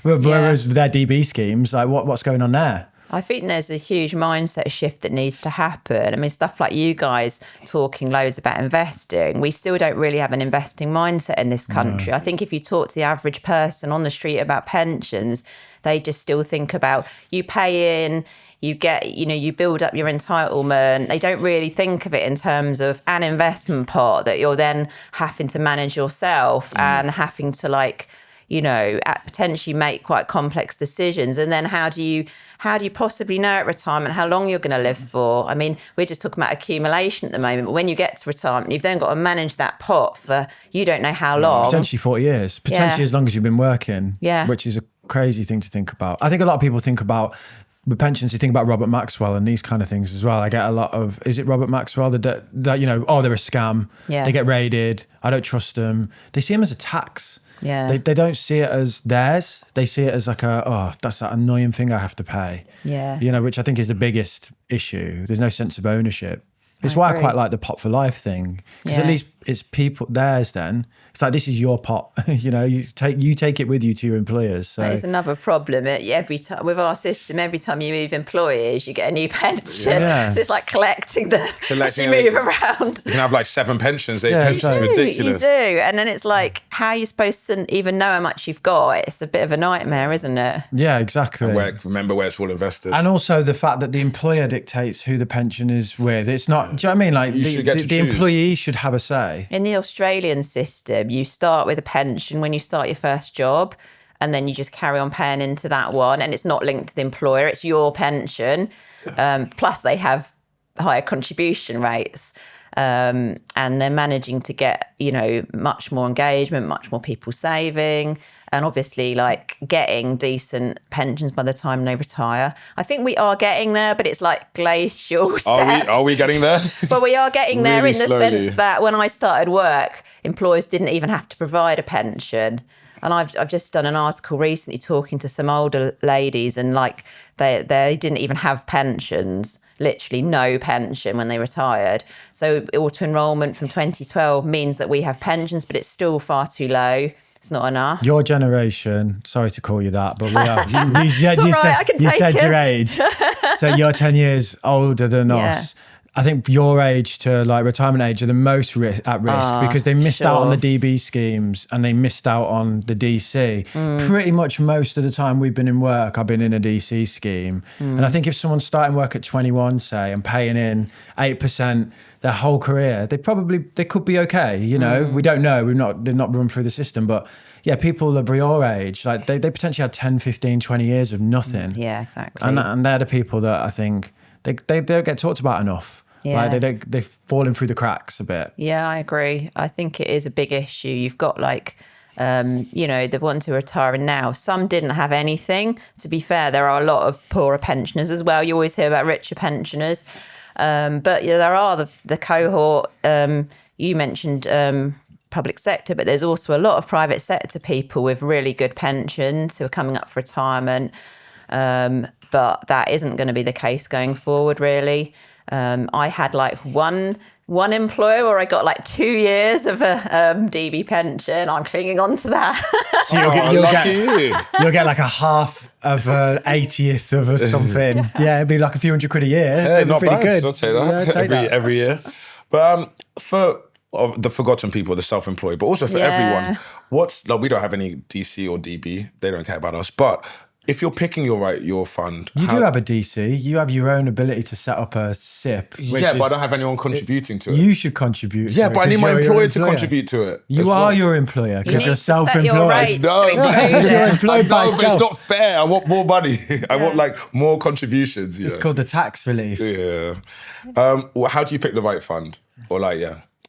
Whereas with their DB schemes, like what's going on there? I think there's a huge mindset shift that needs to happen. I mean, stuff like you guys talking loads about investing, we still don't really have an investing mindset in this country. No. I think if you talk to the average person on the street about pensions, they just still think about you pay in, you get, you build up your entitlement. They don't really think of it in terms of an investment pot that you're then having to manage yourself and having to potentially make quite complex decisions. And then how do you possibly know at retirement how long you're going to live for? I mean, we're just talking about accumulation at the moment, but when you get to retirement, you've then got to manage that pot for you don't know how long. Potentially 40 years, potentially as long as you've been working, which is a crazy thing to think about. I think a lot of people think about with pensions, you think about Robert Maxwell and these kind of things as well. I get a lot of, is it Robert Maxwell that they're a scam. Yeah. They get raided. I don't trust them. They see them as a tax. Yeah. They don't see it as theirs. They see it as like that's that annoying thing I have to pay. Yeah. Which I think is the biggest issue. There's no sense of ownership. It's why I quite like the pot for life thing, because at least it's people theirs. Then it's like, this is your pot. You take it with you to your employers. So it's another problem. Every time with our system, every time you move employers, you get a new pension. Yeah. So it's like collecting as you move around. You can have like 7 pensions. It's ridiculous. You do, and then it's like, how are you supposed to even know how much you've got? It's a bit of a nightmare, isn't it? Yeah, exactly. And remember where it's all invested. And also the fact that the employer dictates who the pension is with. It's not. Do you know what I mean? Like the employee should have a say. In the Australian system, you start with a pension when you start your first job, and then you just carry on paying into that one, and it's not linked to the employer, it's your pension. Plus they have higher contribution rates, and they're managing to get, much more engagement, much more people saving, and obviously getting decent pensions by the time they retire. I think we are getting there, but it's like glacial steps. Are we getting there? But we are getting there really in the slowly. sense that when I started work, employers didn't even have to provide a pension. And I've just done an article recently talking to some older ladies, and they didn't even have pensions, literally no pension when they retired. So auto-enrolment from 2012 means that we have pensions, but it's still far too low. It's not enough. Your generation, sorry to call you that, but we are. You said your age. So you're 10 years older than us. I think your age to retirement age are the most at risk because they missed out on the DB schemes and they missed out on the DC. Pretty much most of the time we've been in work, I've been in a DC scheme. And I think if someone's starting work at 21, say, and paying in 8% their whole career, they could be okay. We don't know. They've not run through the system, but yeah, people of your age, they potentially had 10, 15, 20 years of nothing. Yeah, exactly. And they're the people that I think they don't get talked about enough. Yeah. They're falling through the cracks a bit. Yeah, I agree. I think it is a big issue. You've got the ones who are retiring now. Some didn't have anything. To be fair, there are a lot of poorer pensioners as well. You always hear about richer pensioners. But there are the cohort. You mentioned public sector, but there's also a lot of private sector people with really good pensions who are coming up for retirement. But that isn't going to be the case going forward, really. I had like one employer where I got like 2 years of a DB pension. I'm clinging on to that. So you'll get like a half of an 80th of something. Yeah, it'd be like a few £100 a year. Hey, not pretty bad. good. I'll take that. Yeah, every year. But for the forgotten people, the self-employed, but also for everyone, we don't have any DC or DB. They don't care about us. But if you're picking your fund, you do have a DC. You have your own ability to set up a SIP. But I don't have anyone contributing to it. You should contribute. Yeah, but I need my employer to contribute to it. You are your employer because you're self-employed. No, you're employed by but it's not fair. I want more money. I want like more contributions. It's called the tax relief. Yeah. How do you pick the right fund? Or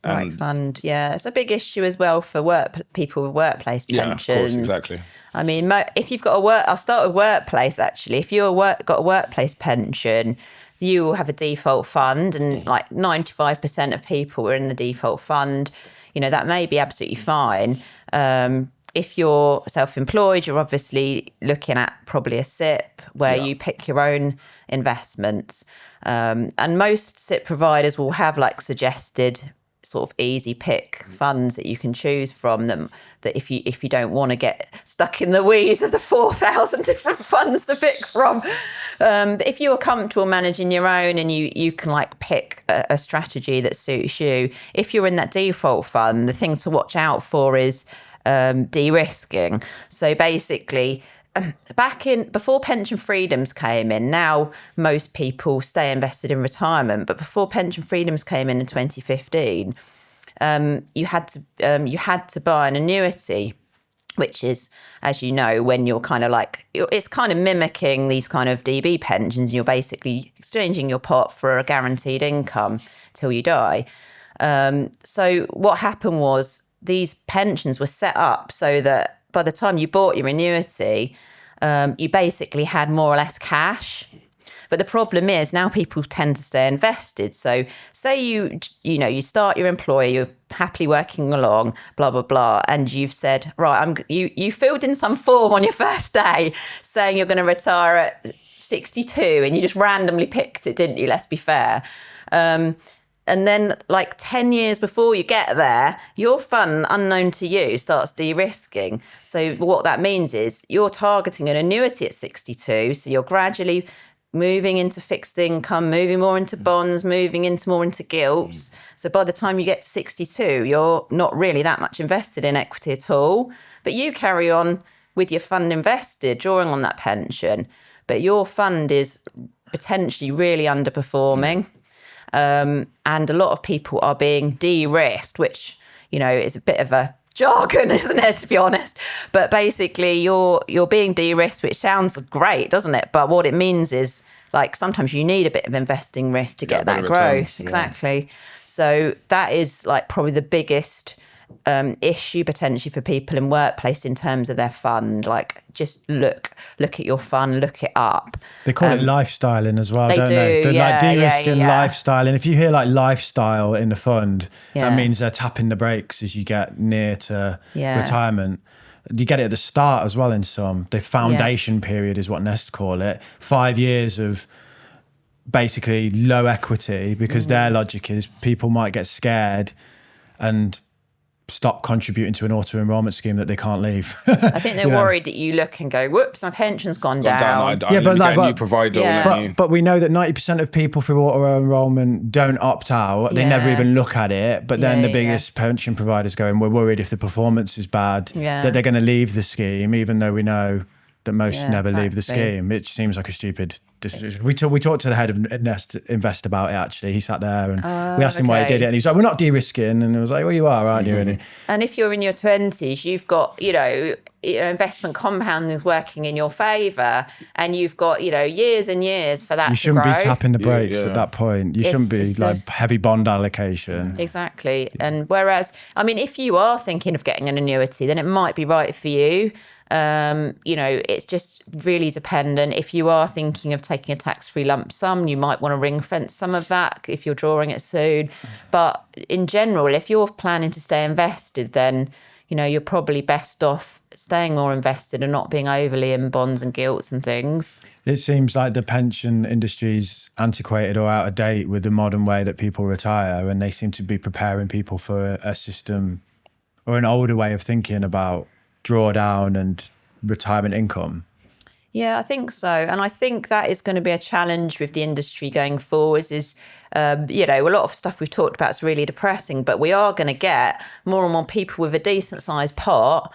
Right fund, it's a big issue as well for people with workplace pensions. Yeah, of course, exactly. I mean, if you've got I'll start with workplace actually. If you've got a workplace pension, you will have a default fund, and like 95% of people are in the default fund. That may be absolutely fine. If you're self-employed, you're obviously looking at probably a SIP where you pick your own investments. And most SIP providers will have like suggested sort of easy pick funds that you can choose from them, that if you don't want to get stuck in the weeds of the 4,000 different funds to pick from. But if you're comfortable managing your own and you can like pick a strategy that suits you, if you're in that default fund, the thing to watch out for is de-risking. So basically, before pension freedoms came in, now most people stay invested in retirement, but before pension freedoms came in 2015, you had to buy an annuity, which is, as you know, when you're kind of like, it's kind of mimicking these kind of DB pensions. You're basically exchanging your pot for a guaranteed income till you die. So what happened was these pensions were set up so that by the time you bought your annuity, you basically had more or less cash. But the problem is now people tend to stay invested. So say you start your employer, you're happily working along, blah, blah, blah. And you've said, right, you filled in some form on your first day saying you're going to retire at 62 and you just randomly picked it, didn't you? Let's be fair. And then like 10 years before you get there, your fund, unknown to you, starts de-risking. So what that means is you're targeting an annuity at 62. So you're gradually moving into fixed income, moving more into bonds, moving more into gilts. So by the time you get to 62, you're not really that much invested in equity at all. But you carry on with your fund invested, drawing on that pension. But your fund is potentially really underperforming. And a lot of people are being de-risked, which, is a bit of a jargon, isn't it, to be honest? But basically you're being de-risked, which sounds great, doesn't it? But what it means is like sometimes you need a bit of investing risk to get that growth. Returns, exactly. So that is like probably the biggest issue potentially for people in workplace in terms of their fund. Like just look at your fund, look it up. They call it lifestyling as well, don't they? They're like de-risking lifestyling. If you hear like lifestyle in the fund, that means they're tapping the brakes as you get near to retirement. You get it at the start as well in some. The foundation period is what Nest call it. 5 years of basically low equity because their logic is people might get scared and stop contributing to an auto-enrollment scheme that they can't leave. I think they're worried that you look and go, whoops, my pension's gone down. I need to get a new provider. But we know that 90% of people through auto-enrollment don't opt out. They never even look at it. But then the biggest pension providers going, we're worried if the performance is bad, that they're going to leave the scheme, even though we know that most never leave the scheme. It seems like a stupid decision. We talked to the head of Nest Invest about it, actually. He sat there and we asked him why he did it. And he was like, we're not de-risking. And I was like, well, you are, aren't you? And if you're in your 20s, you've got, investment compounding is working in your favour and you've got, years and years for that You shouldn't to grow. be tapping the brakes at that point. You shouldn't be like heavy bond allocation. Exactly. And whereas, if you are thinking of getting an annuity, then it might be right for you. It's just really dependent. If you are thinking of taking a tax-free lump sum, you might want to ring fence some of that if you're drawing it soon. But in general, if you're planning to stay invested, then you're probably best off staying more invested and not being overly in bonds and gilts and things. It seems like the pension industry's antiquated or out of date with the modern way that people retire, and they seem to be preparing people for a system or an older way of thinking about drawdown and retirement income. Yeah, I think so. And I think that is going to be a challenge with the industry going forwards is, a lot of stuff we've talked about is really depressing, but we are going to get more and more people with a decent sized pot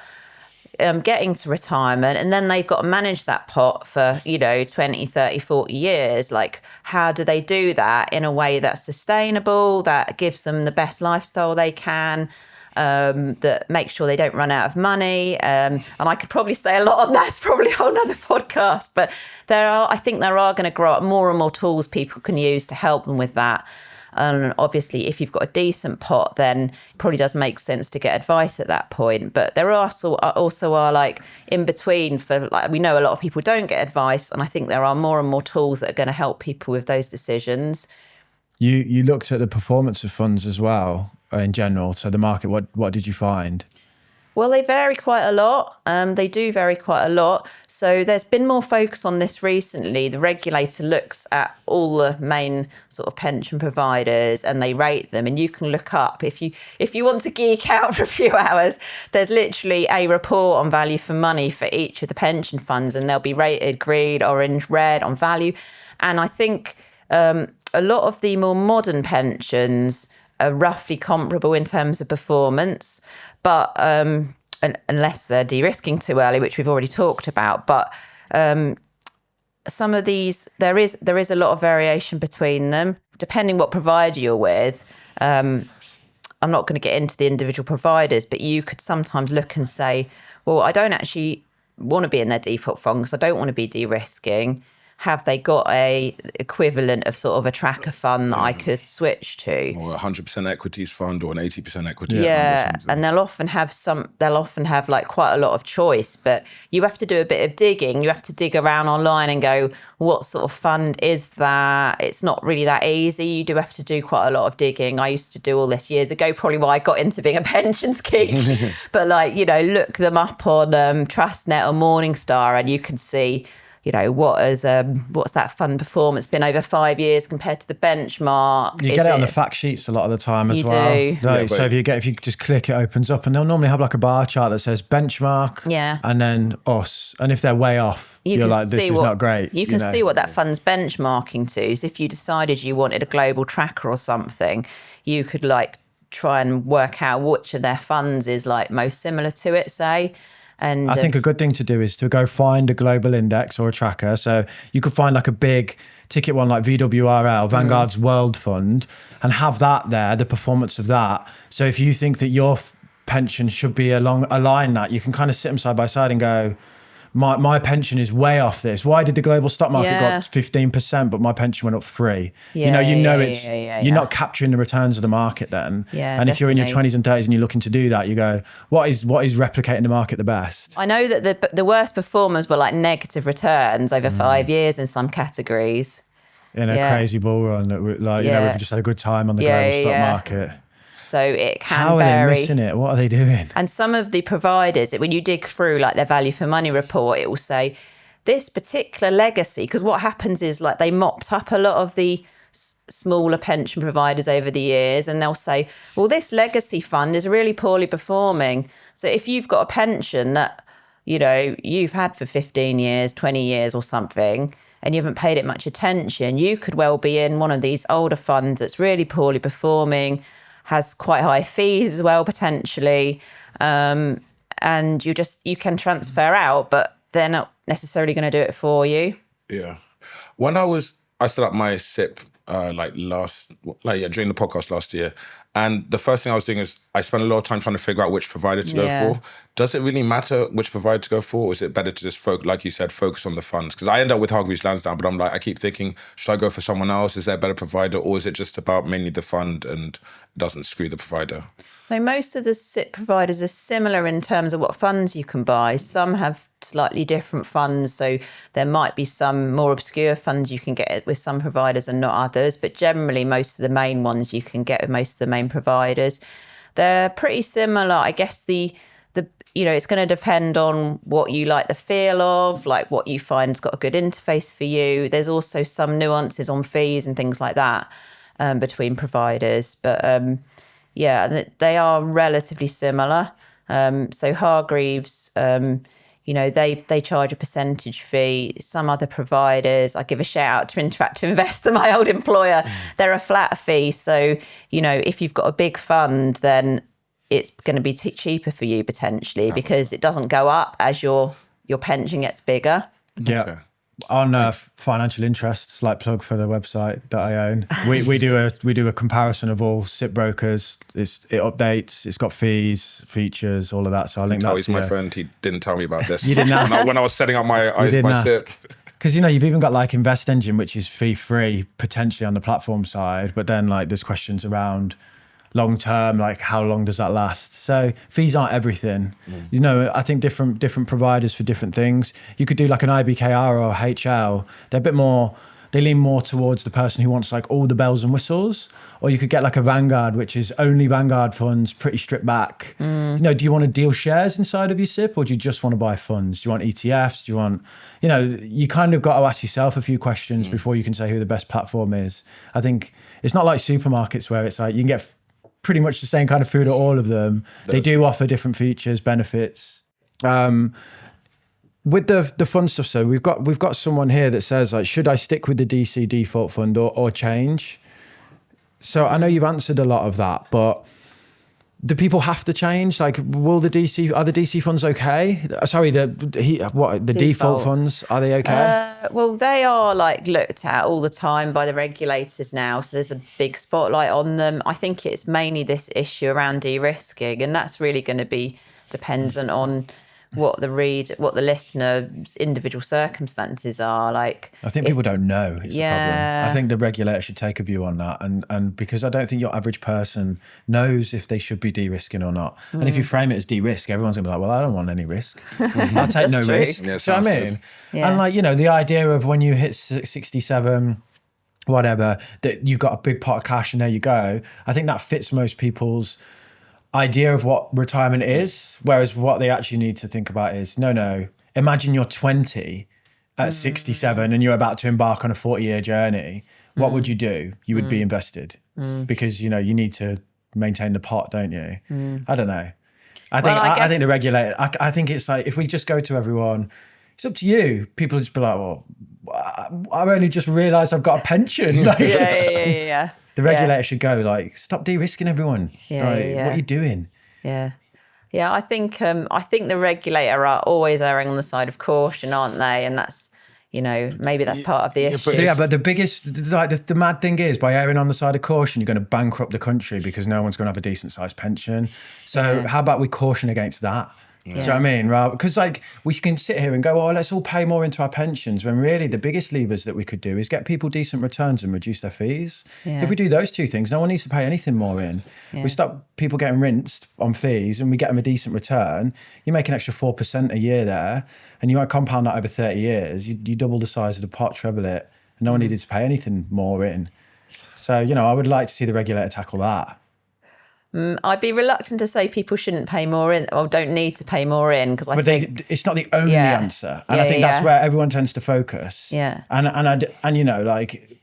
getting to retirement, and then they've got to manage that pot for, 20, 30, 40 years. Like, how do they do that in a way that's sustainable, that gives them the best lifestyle they can? That makes sure they don't run out of money. And I could probably say a lot on that. It's probably a whole nother podcast. But I think there are going to grow up more and more tools people can use to help them with that. And obviously, if you've got a decent pot, then it probably does make sense to get advice at that point. But there are also like in between for, like, we know a lot of people don't get advice. And I think there are more and more tools that are going to help people with those decisions. You looked at the performance of funds as well in general. So the market, what did you find? Well, they vary quite a lot. They do vary quite a lot. So there's been more focus on this recently. The regulator looks at all the main sort of pension providers and they rate them. And you can look up, if you want to geek out for a few hours, there's literally a report on value for money for each of the pension funds, and they'll be rated green, orange, red on value. And I think a lot of the more modern pensions are roughly comparable in terms of performance, but unless they're de-risking too early, which we've already talked about. But some of these, there is a lot of variation between them, depending what provider you're with. I'm not going to get into the individual providers, but you could sometimes look and say, well, I don't actually want to be in their default fund because I don't want to be de-risking. Have they got a equivalent of sort of a tracker fund that I could switch to? Or a 100% equities fund or an 80% equities fund. Yeah, and they'll often have like quite a lot of choice, but you have to do a bit of digging. You have to dig around online and go, what sort of fund is that? It's not really that easy. You do have to do quite a lot of digging. I used to do all this years ago, probably why I got into being a pensions geek. But look them up on Trustnet or Morningstar and you can see, what's that fund performance been over 5 years compared to the benchmark? You get it on the fact sheets a lot of the time as well. You do. So if you just click, it opens up, and they'll normally have like a bar chart that says benchmark, and then us. And if they're way off, you're like, this is not great. You can see what that fund's benchmarking to. So if you decided you wanted a global tracker or something, you could like try and work out which of their funds is like most similar to it, say. And I think a good thing to do is to go find a global index or a tracker. So you could find like a big ticket one like VWRL, Vanguard's World Fund, and have that there, the performance of that. So if you think that your pension should be align that, you can kind of sit them side by side and go, my pension is way off this. Why did the global stock market got 15%, but my pension went up 3%? You're not capturing the returns of the market then. Yeah, and if you're in your 20s and 30s and you're looking to do that, you go, what is replicating the market the best? I know that the worst performers were like negative returns over 5 years in some categories. In a crazy bull run, we've just had a good time on the global stock market. So it can How are vary. they missing it? What are they doing? And some of the providers, when you dig through like their value for money report, it will say this particular legacy, because what happens is like they mopped up a lot of the smaller pension providers over the years, and they'll say, well, this legacy fund is really poorly performing. So if you've got a pension that, you've had for 15 years, 20 years or something, and you haven't paid it much attention, you could well be in one of these older funds that's really poorly performing, has quite high fees as well, potentially. And you can transfer out, but they're not necessarily going to do it for you. Yeah. When I set up my SIP during the podcast last year. And the first thing I was doing is I spent a lot of time trying to figure out which provider to go for. Does it really matter which provider to go for? Or is it better to just like you said, focus on the funds? Because I end up with Hargreaves Lansdown, but I keep thinking, should I go for someone else? Is there a better provider? Or is it just about mainly the fund and doesn't screw the provider? So most of the SIP providers are similar in terms of what funds you can buy. Some have slightly different funds. So there might be some more obscure funds you can get with some providers and not others. But generally, most of the main ones you can get with most of the main providers. They're pretty similar. I guess it's going to depend on what you like the feel of, like what you find's got a good interface for you. There's also some nuances on fees and things like that between providers. But they are relatively similar. So Hargreaves, they charge a percentage fee. Some other providers, I give a shout out to Interactive Investor, my old employer, they're a flat fee. So, if you've got a big fund, then it's going to be cheaper for you potentially because it doesn't go up as your pension gets bigger. Yeah. Okay. On financial interests, like plug for the website that I own, we do a comparison of all SIP brokers. It updates. It's got fees, features, all of that. So I think he's my friend. He didn't tell me about this. You didn't ask. When I was setting up my SIP. Because you've even got like Invest Engine, which is fee free potentially on the platform side, but then like there's questions around long term, like how long does that last? So fees aren't everything. I think different providers for different things. You could do like an IBKR or HL. They're a bit more, they lean more towards the person who wants like all the bells and whistles. Or you could get like a Vanguard, which is only Vanguard funds, pretty stripped back. Do you want to deal shares inside of your SIP, or do you just want to buy funds? Do you want ETFs? Do you want, you kind of got to ask yourself a few questions before you can say who the best platform is. I think it's not like supermarkets where it's like you can get pretty much the same kind of food at all of them. They do offer different features, benefits. With the fund stuff, so we've got someone here that says like, should I stick with the DC default fund or change? So I know you've answered a lot of that, but do people have to change? Like, are the DC funds okay? Sorry, the default funds, are they okay? Well, they are like looked at all the time by the regulators now. So there's a big spotlight on them. I think it's mainly this issue around de-risking, and that's really going to be dependent on what the listener's individual circumstances are. Like, I think people don't know. It's a problem. I think the regulator should take a view on that, and because I don't think your average person knows if they should be de-risking or not. And if you frame it as de-risk, everyone's gonna be like, "Well, I don't want any risk. I'll take no risk." Yeah, so I mean, and like the idea of when you hit 67. Whatever, that you've got a big pot of cash and there you go. I think that fits most people's idea of what retirement is, whereas what they actually need to think about is no, imagine you're 20 at 67 and you're about to embark on a 40-year journey. What would you do? You would be invested because you need to maintain the pot, don't you? I don't know. I think the regulator, I think it's like, if we just go to everyone, it's up to you. People will just be like, well, I've only just realised I've got a pension. Like, yeah. The regulator should go like, stop de-risking everyone. What are you doing? Yeah. I think the regulator are always erring on the side of caution, aren't they? And that's, maybe that's part of the issue. But the biggest, like the mad thing is, by erring on the side of caution, you're going to bankrupt the country because no one's going to have a decent sized pension. So how about we caution against that? Do you know what I mean? Right? Because like we can sit here and go, oh, let's all pay more into our pensions, when really the biggest levers that we could do is get people decent returns and reduce their fees. If we do those two things, no one needs to pay anything more in. We stop people getting rinsed on fees and we get them a decent return. You make an extra 4% a year there, and you might compound that over 30 years. You double the size of the pot, treble it, and no one needed to pay anything more in. So, I would like to see the regulator tackle that. I'd be reluctant to say people shouldn't pay more in, or don't need to pay more in, because I think it's not the only answer, and I think that's where everyone tends to focus. And like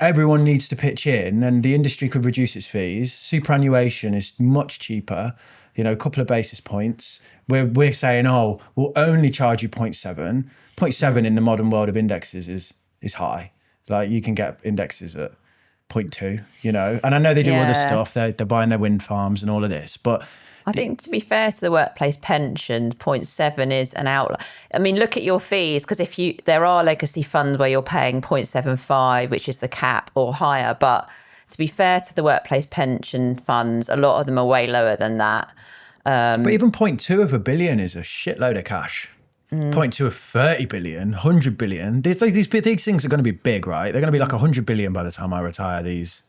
everyone needs to pitch in, and the industry could reduce its fees. Superannuation is much cheaper, a couple of basis points. We're saying, oh, we'll only charge you 0.7. 0.7 in the modern world of indexes is high. Like you can get indexes at 0.2, you know, and I know they do other Yeah. stuff. They're buying their wind farms and all of this, but I think, to be fair to the workplace pensions, 0.7 is an outlier. I mean, look at your fees, because there are legacy funds where you're paying 0.75, which is the cap, or higher. But to be fair to the workplace pension funds, a lot of them are way lower than that. but even 0.2 of a billion is a shitload of cash. 0.2 of 30 billion, 100 billion. These things are going to be big, right? They're going to be like 100 billion by the time I retire, these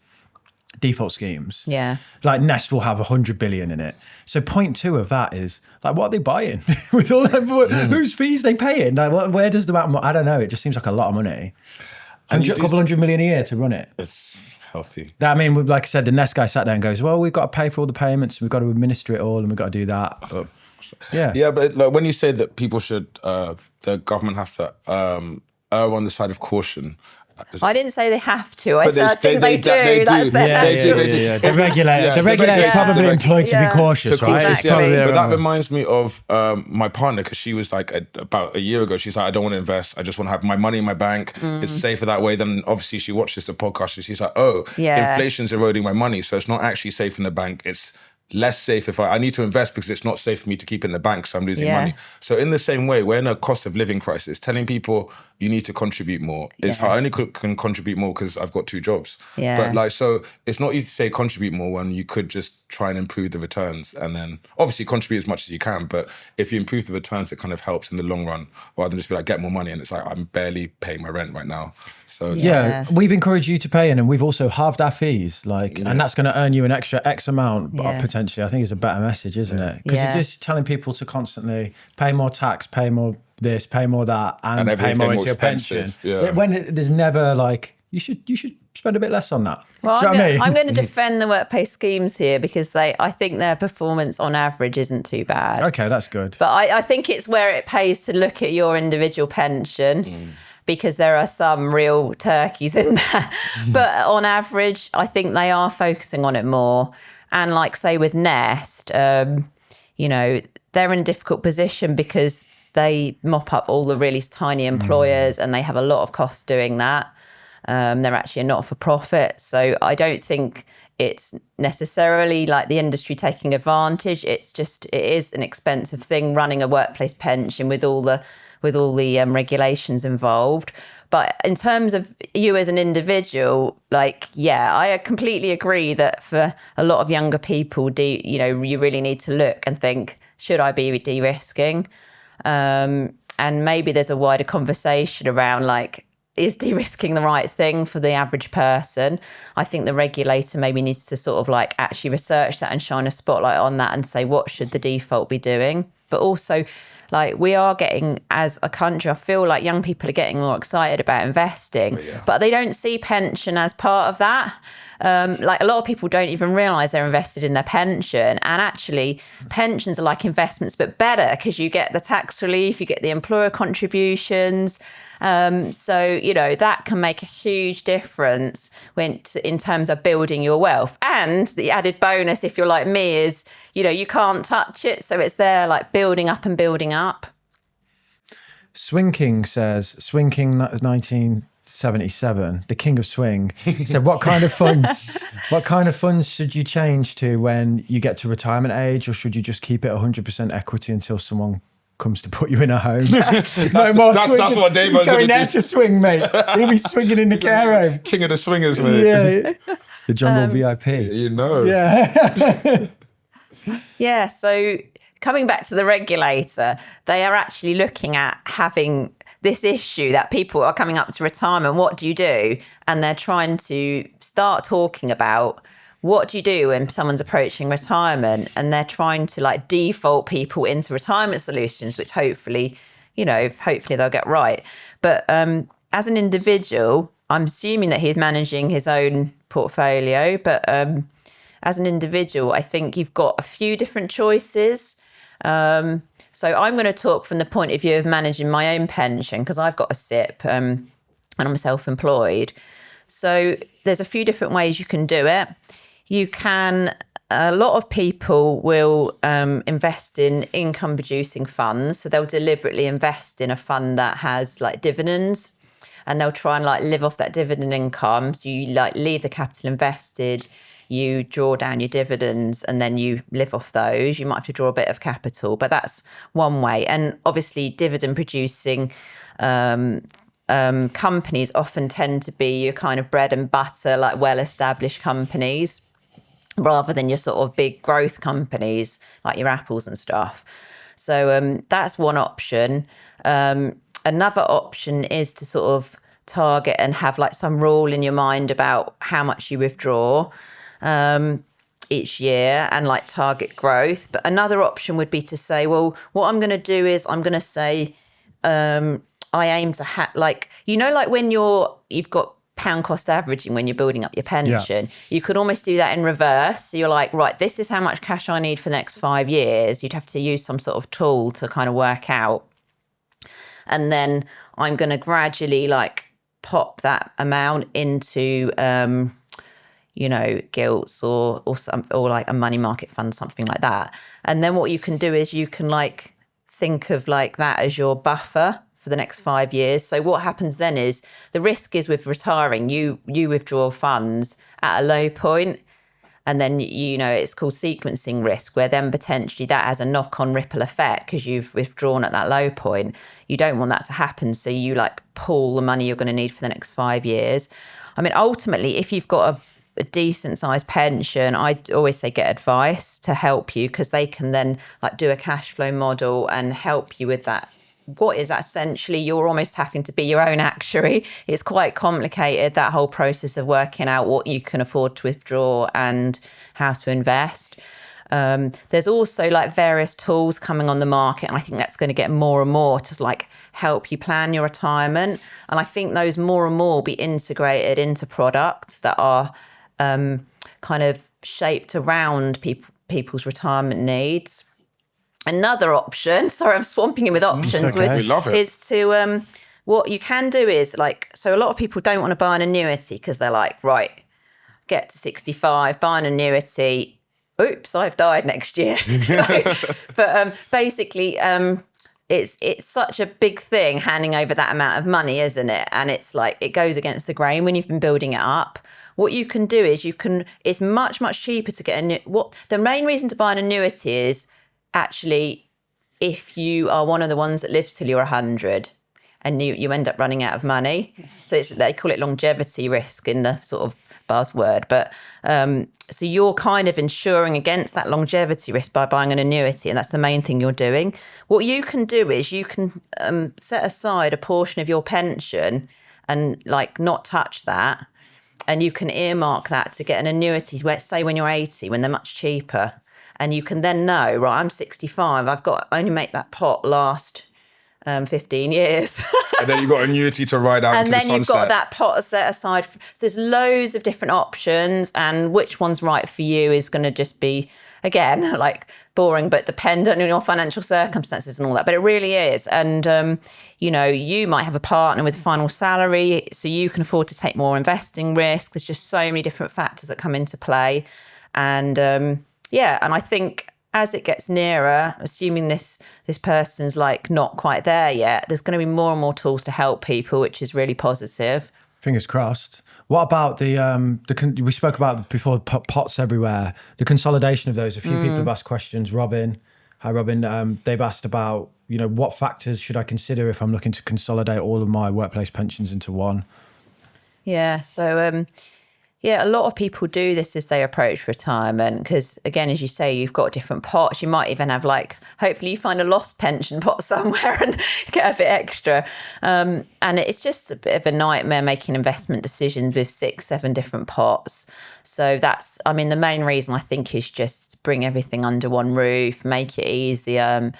default schemes. Yeah. Like Nest will have 100 billion in it. So 0.2 of that is like, what are they buying with all that? Whose fees they paying? Like, where does the amount? I don't know. It just seems like a lot of money. A couple $100 million a year to run it. It's healthy. I mean, like I said, the Nest guy sat there and goes, well, we've got to pay for all the payments. We've got to administer it all and we've got to do that. But, yeah. But like, when you say that people should, the government have to err on the side of caution. I didn't say they have to. I think they do. They That's do. their Yeah. The regulator is probably employed to be cautious, right? Exactly. But that reminds me of my partner, because she was like, about a year ago, she's like, I don't want to invest. I just want to have my money in my bank. It's safer that way. Then obviously she watches the podcast and she's like, inflation's eroding my money. So it's not actually safe in the bank. It's less safe if I need to invest because it's not safe for me to keep in the bank, so I'm losing money. So in the same way, we're in a cost of living crisis. Telling people you need to contribute more is I only can contribute more because I've got 2 jobs. But like, so it's not easy to say contribute more when you could just try and improve the returns, and then obviously contribute as much as you can. But if you improve the returns, it kind of helps in the long run, rather than just be like, get more money. And it's like, I'm barely paying my rent right now. So we've encouraged you to pay in, and we've also halved our fees, and that's going to earn you an extra X amount potentially. I think it's a better message, isn't it? Because you're just telling people to constantly pay more tax, pay more this, pay more that, and pay more into your pension. When there's never like, you should spend a bit less on that. Well, I'm going to defend the workplace schemes here because I think their performance on average isn't too bad. Okay, that's good. But I think it's where it pays to look at your individual pension. Because there are some real turkeys in there. But on average, I think they are focusing on it more. And like, say, with Nest, you know, they're in a difficult position because they mop up all the really tiny employers and they have a lot of costs doing that. They're actually a not-for-profit. So I don't think it's necessarily like the industry taking advantage. It's just, it is an expensive thing running a workplace pension with all the regulations involved. But in terms of you as an individual, like, I completely agree that for a lot of younger people, you really need to look and think, should I be de-risking? And maybe there's a wider conversation around like, is de-risking the right thing for the average person? I think the regulator maybe needs to sort of like actually research that and shine a spotlight on that and say, what should the default be doing? But also, like, we are getting, as a country, I feel like young people are getting more excited about investing, but they don't see pension as part of that. Like, a lot of people don't even realise they're invested in their pension. And actually, pensions are like investments, but better because you get the tax relief, you get the employer contributions. So, you know, that can make a huge difference in terms of building your wealth. And the added bonus, if you're like me, is, you know, you can't touch it. So it's there like building up and building up. Swing King says, Swing King 1977, the king of swing, said, what kind of funds should you change to when you get to retirement age, or should you just keep it 100% equity until someone comes to put you in a home? That's what Dave's going there to swing, mate. He'll be swinging in the care home. King of the swingers, mate. Yeah. The jungle VIP. You know. Yeah. Yeah. So coming back to the regulator, they are actually looking at having this issue that people are coming up to retirement. What do you do? And they're trying to start talking about, what do you do when someone's approaching retirement? And they're trying to like default people into retirement solutions, which hopefully they'll get right. But as an individual, I'm assuming that he's managing his own portfolio. But as an individual, I think you've got a few different choices. So I'm going to talk from the point of view of managing my own pension, because I've got a SIP and I'm self-employed. So there's a few different ways you can do it. A lot of people will invest in income producing funds. So they'll deliberately invest in a fund that has like dividends. and they'll try and like live off that dividend income. So you like leave the capital invested, you draw down your dividends, and then you live off those. You might have to draw a bit of capital, but that's one way. And obviously dividend producing companies often tend to be your kind of bread and butter, like well-established companies, rather than your sort of big growth companies like your Apples and stuff. So that's one option. Another option is to sort of target and have like some rule in your mind about how much you withdraw each year, and like target growth. But another option would be to say, well, what I'm going to do is I'm going to say, I aim to have like, like when you've got pound cost averaging when you're building up your pension, you could almost do that in reverse. So you're like, right, this is how much cash I need for the next 5 years. You'd have to use some sort of tool to kind of work out. And then I'm going to gradually like pop that amount into, gilts or like a money market fund, something like that. And then what you can do is you can like think of like that as your buffer for the next 5 years. So what happens then is the risk is with retiring, you withdraw funds at a low point, and then it's called sequencing risk, where then potentially that has a knock-on ripple effect because you've withdrawn at that low point. You don't want that to happen, so you like pool the money you're going to need for the next 5 years. I mean, ultimately, if you've got a decent sized pension, I always say get advice to help you, because they can then like do a cash flow model and help you with that. What is that? Essentially, you're almost having to be your own actuary. It's quite complicated, that whole process of working out what you can afford to withdraw and how to invest. There's also like various tools coming on the market, and I think that's going to get more and more to like help you plan your retirement. And I think those more and more will be integrated into products that are kind of shaped around people's retirement needs. Another option, sorry, I'm swamping in with options, We love it. is to, what you can do is like, so a lot of people don't want to buy an annuity because they're like, right, get to 65, buy an annuity. Oops, I've died next year. But basically, it's such a big thing handing over that amount of money, isn't it? And it's like, it goes against the grain when you've been building it up. What you can do is it's much, much cheaper to get the main reason to buy an annuity is, actually, if you are one of the ones that lives till you're 100 and you end up running out of money. So they call it longevity risk in the sort of buzzword. But so you're kind of insuring against that longevity risk by buying an annuity. And that's the main thing you're doing. What you can do is you can set aside a portion of your pension and like not touch that. And you can earmark that to get an annuity, say when you're 80, when they're much cheaper. And you can then know, right, I'm 65. I only make that pot last 15 years. And then you've got annuity to ride out into the sunset. And then you've got that pot set aside. So there's loads of different options, and which one's right for you is going to just be, again, like boring, but dependent on your financial circumstances and all that. But it really is. And, you might have a partner with a final salary, so you can afford to take more investing risk. There's just so many different factors that come into play. And, and I think as it gets nearer, assuming this person's like not quite there yet, there's going to be more and more tools to help people, which is really positive. Fingers crossed. What about we spoke about before, pots everywhere, the consolidation of those. A few people have asked questions. Hi Robin. They've asked about, what factors should I consider if I'm looking to consolidate all of my workplace pensions into one? Yeah. So, a lot of people do this as they approach retirement because, again, as you say, you've got different pots. You might even have hopefully you find a lost pension pot somewhere and get a bit extra. And it's just a bit of a nightmare making investment decisions with 6-7 different pots. So the main reason I think is just bring everything under one roof, make it easier,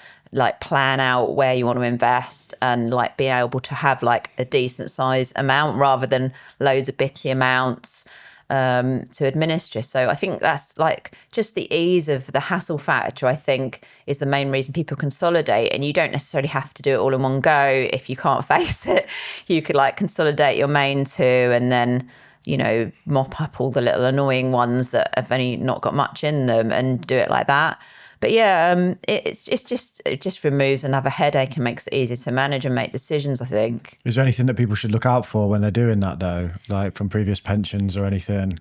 plan out where you want to invest and be able to have a decent size amount rather than loads of bitty amounts to administer. So I think that's just the ease of the hassle factor, I think, is the main reason people consolidate. And you don't necessarily have to do it all in one go if you can't face it. You could consolidate your main two and then, mop up all the little annoying ones that have only not got much in them and do it like that. But yeah, it just removes another headache and makes it easier to manage and make decisions, I think. Is there anything that people should look out for when they're doing that though, like from previous pensions or anything?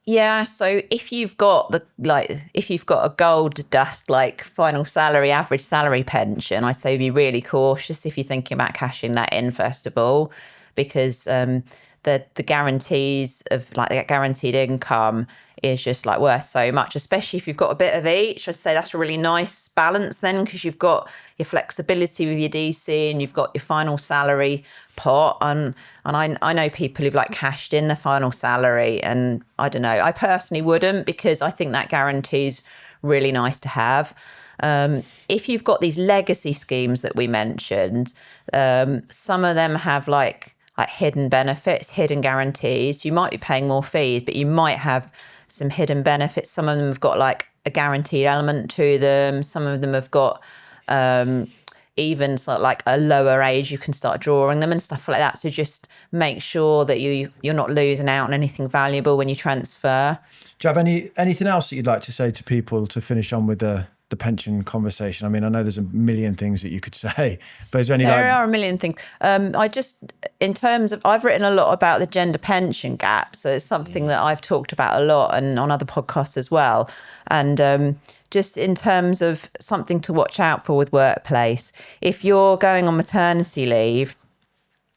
Yeah, so if you've got a gold dust like final salary, average salary pension, I say be really cautious if you're thinking about cashing that in first of all, because the guarantees of like the guaranteed income is just like worth so much, especially if you've got a bit of each. I'd say that's a really nice balance then, because you've got your flexibility with your DC and you've got your final salary pot. And I know people who've like cashed in the final salary, and I don't know, I personally wouldn't, because I think that guarantee's really nice to have. If you've got these legacy schemes that we mentioned, some of them have like hidden benefits, hidden guarantees. You might be paying more fees, but you might have some hidden benefits. Some of them have got like a guaranteed element to them. Some of them have got even sort of like a lower age, you can start drawing them and stuff like that. So just make sure that you're not losing out on anything valuable when you transfer. Do you have anything else that you'd like to say to people to finish on with the pension conversation? I mean, I know there's a million things that you could say, but is there any? There are a million things. In terms of, I've written a lot about the gender pension gap, so it's something that I've talked about a lot and on other podcasts as well. And just in terms of something to watch out for with workplace, if you're going on maternity leave,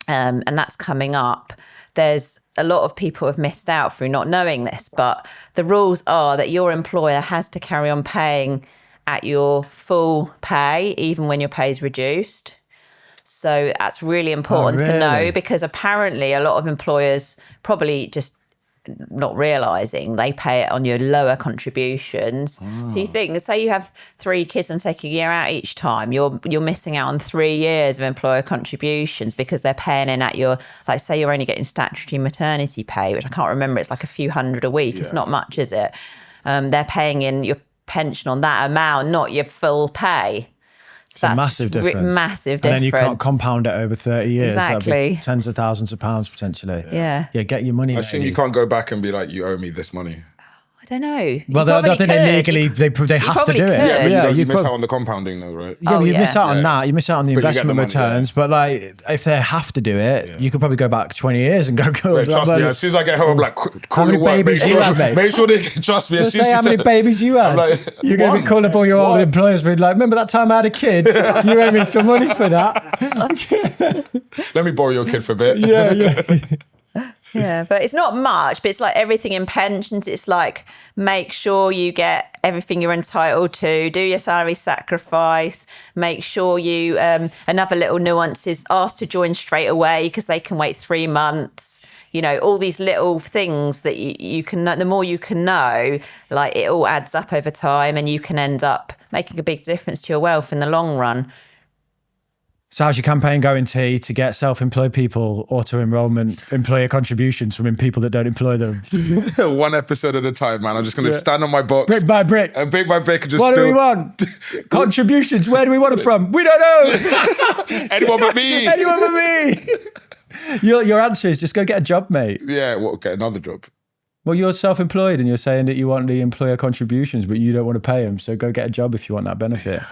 and that's coming up, there's a lot of people have missed out through not knowing this, but the rules are that your employer has to carry on paying at your full pay, even when your pay is reduced. So that's really important to know, because apparently a lot of employers probably just not realising they pay it on your lower contributions. So you think, say you have 3 kids and take a year out each time, you're missing out on 3 years of employer contributions, because they're paying in at your, like say you're only getting statutory maternity pay, which I can't remember, it's like a few hundred a week. It's not much, is it? They're paying in your pension on that amount, not your full pay. So that's massive difference. Massive difference. And then you can't compound it over 30 years. Exactly. That'd be tens of thousands of pounds potentially. Yeah. Yeah, get your money. I assume you can't go back and be like, you owe me this money. I don't know. Well, I think they legally, they have to do it. Yeah, you miss out on the compounding though, right? Yeah, you miss out on that. You miss out on the investment returns. But like, if they have to do it, you could probably go back 20 years and go. Trust me, as soon as I get home, I'm like, how many babies you have, mate? Make sure they can trust me. Say how many babies you had. Like, you're going to be calling up all your old employers, being like, remember that time I had a kid? You owe me some money for that. Let me borrow your kid for a bit. Yeah. Yeah, but it's not much, but it's like everything in pensions. It's like, make sure you get everything you're entitled to, do your salary sacrifice, make sure you, another little nuance is ask to join straight away, because they can wait 3 months. You know, all these little things that you can know, the more you can know, like it all adds up over time, and you can end up making a big difference to your wealth in the long run. So how's your campaign going, T, to get self-employed people auto-enrollment employer contributions from people that don't employ them? 1 episode at a time, man. I'm just going to stand on my box. Brick by brick. And brick by brick and just What do we want? Contributions. Where do we want them from? We don't know. Anyone but me. Anyone but me. Your answer is just go get a job, mate. Yeah, well, get another job. Well, you're self-employed and you're saying that you want the employer contributions, but you don't want to pay them. So go get a job if you want that benefit.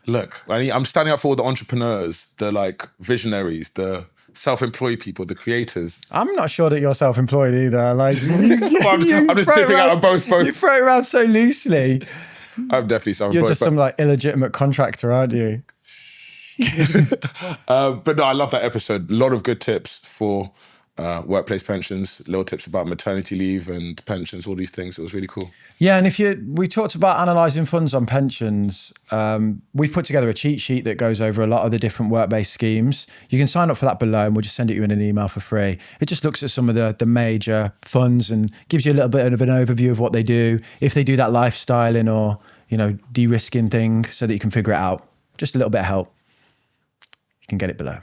Look, I'm standing up for all the entrepreneurs, the like visionaries, the self-employed people, the creators. I'm not sure that you're self-employed either. Like, I'm just dipping out of both. You throw it around so loosely. I'm definitely self-employed. You're just some like illegitimate contractor, aren't you? But no, I love that episode. A lot of good tips for workplace pensions, little tips about maternity leave and pensions, all these things. It was really cool. Yeah, and we talked about analysing funds on pensions. We've put together a cheat sheet that goes over a lot of the different work-based schemes. You can sign up for that below and we'll just send it you in an email for free. It just looks at some of the major funds and gives you a little bit of an overview of what they do, if they do that lifestyling or, you know, de-risking thing, so that you can figure it out. Just a little bit of help. You can get it below.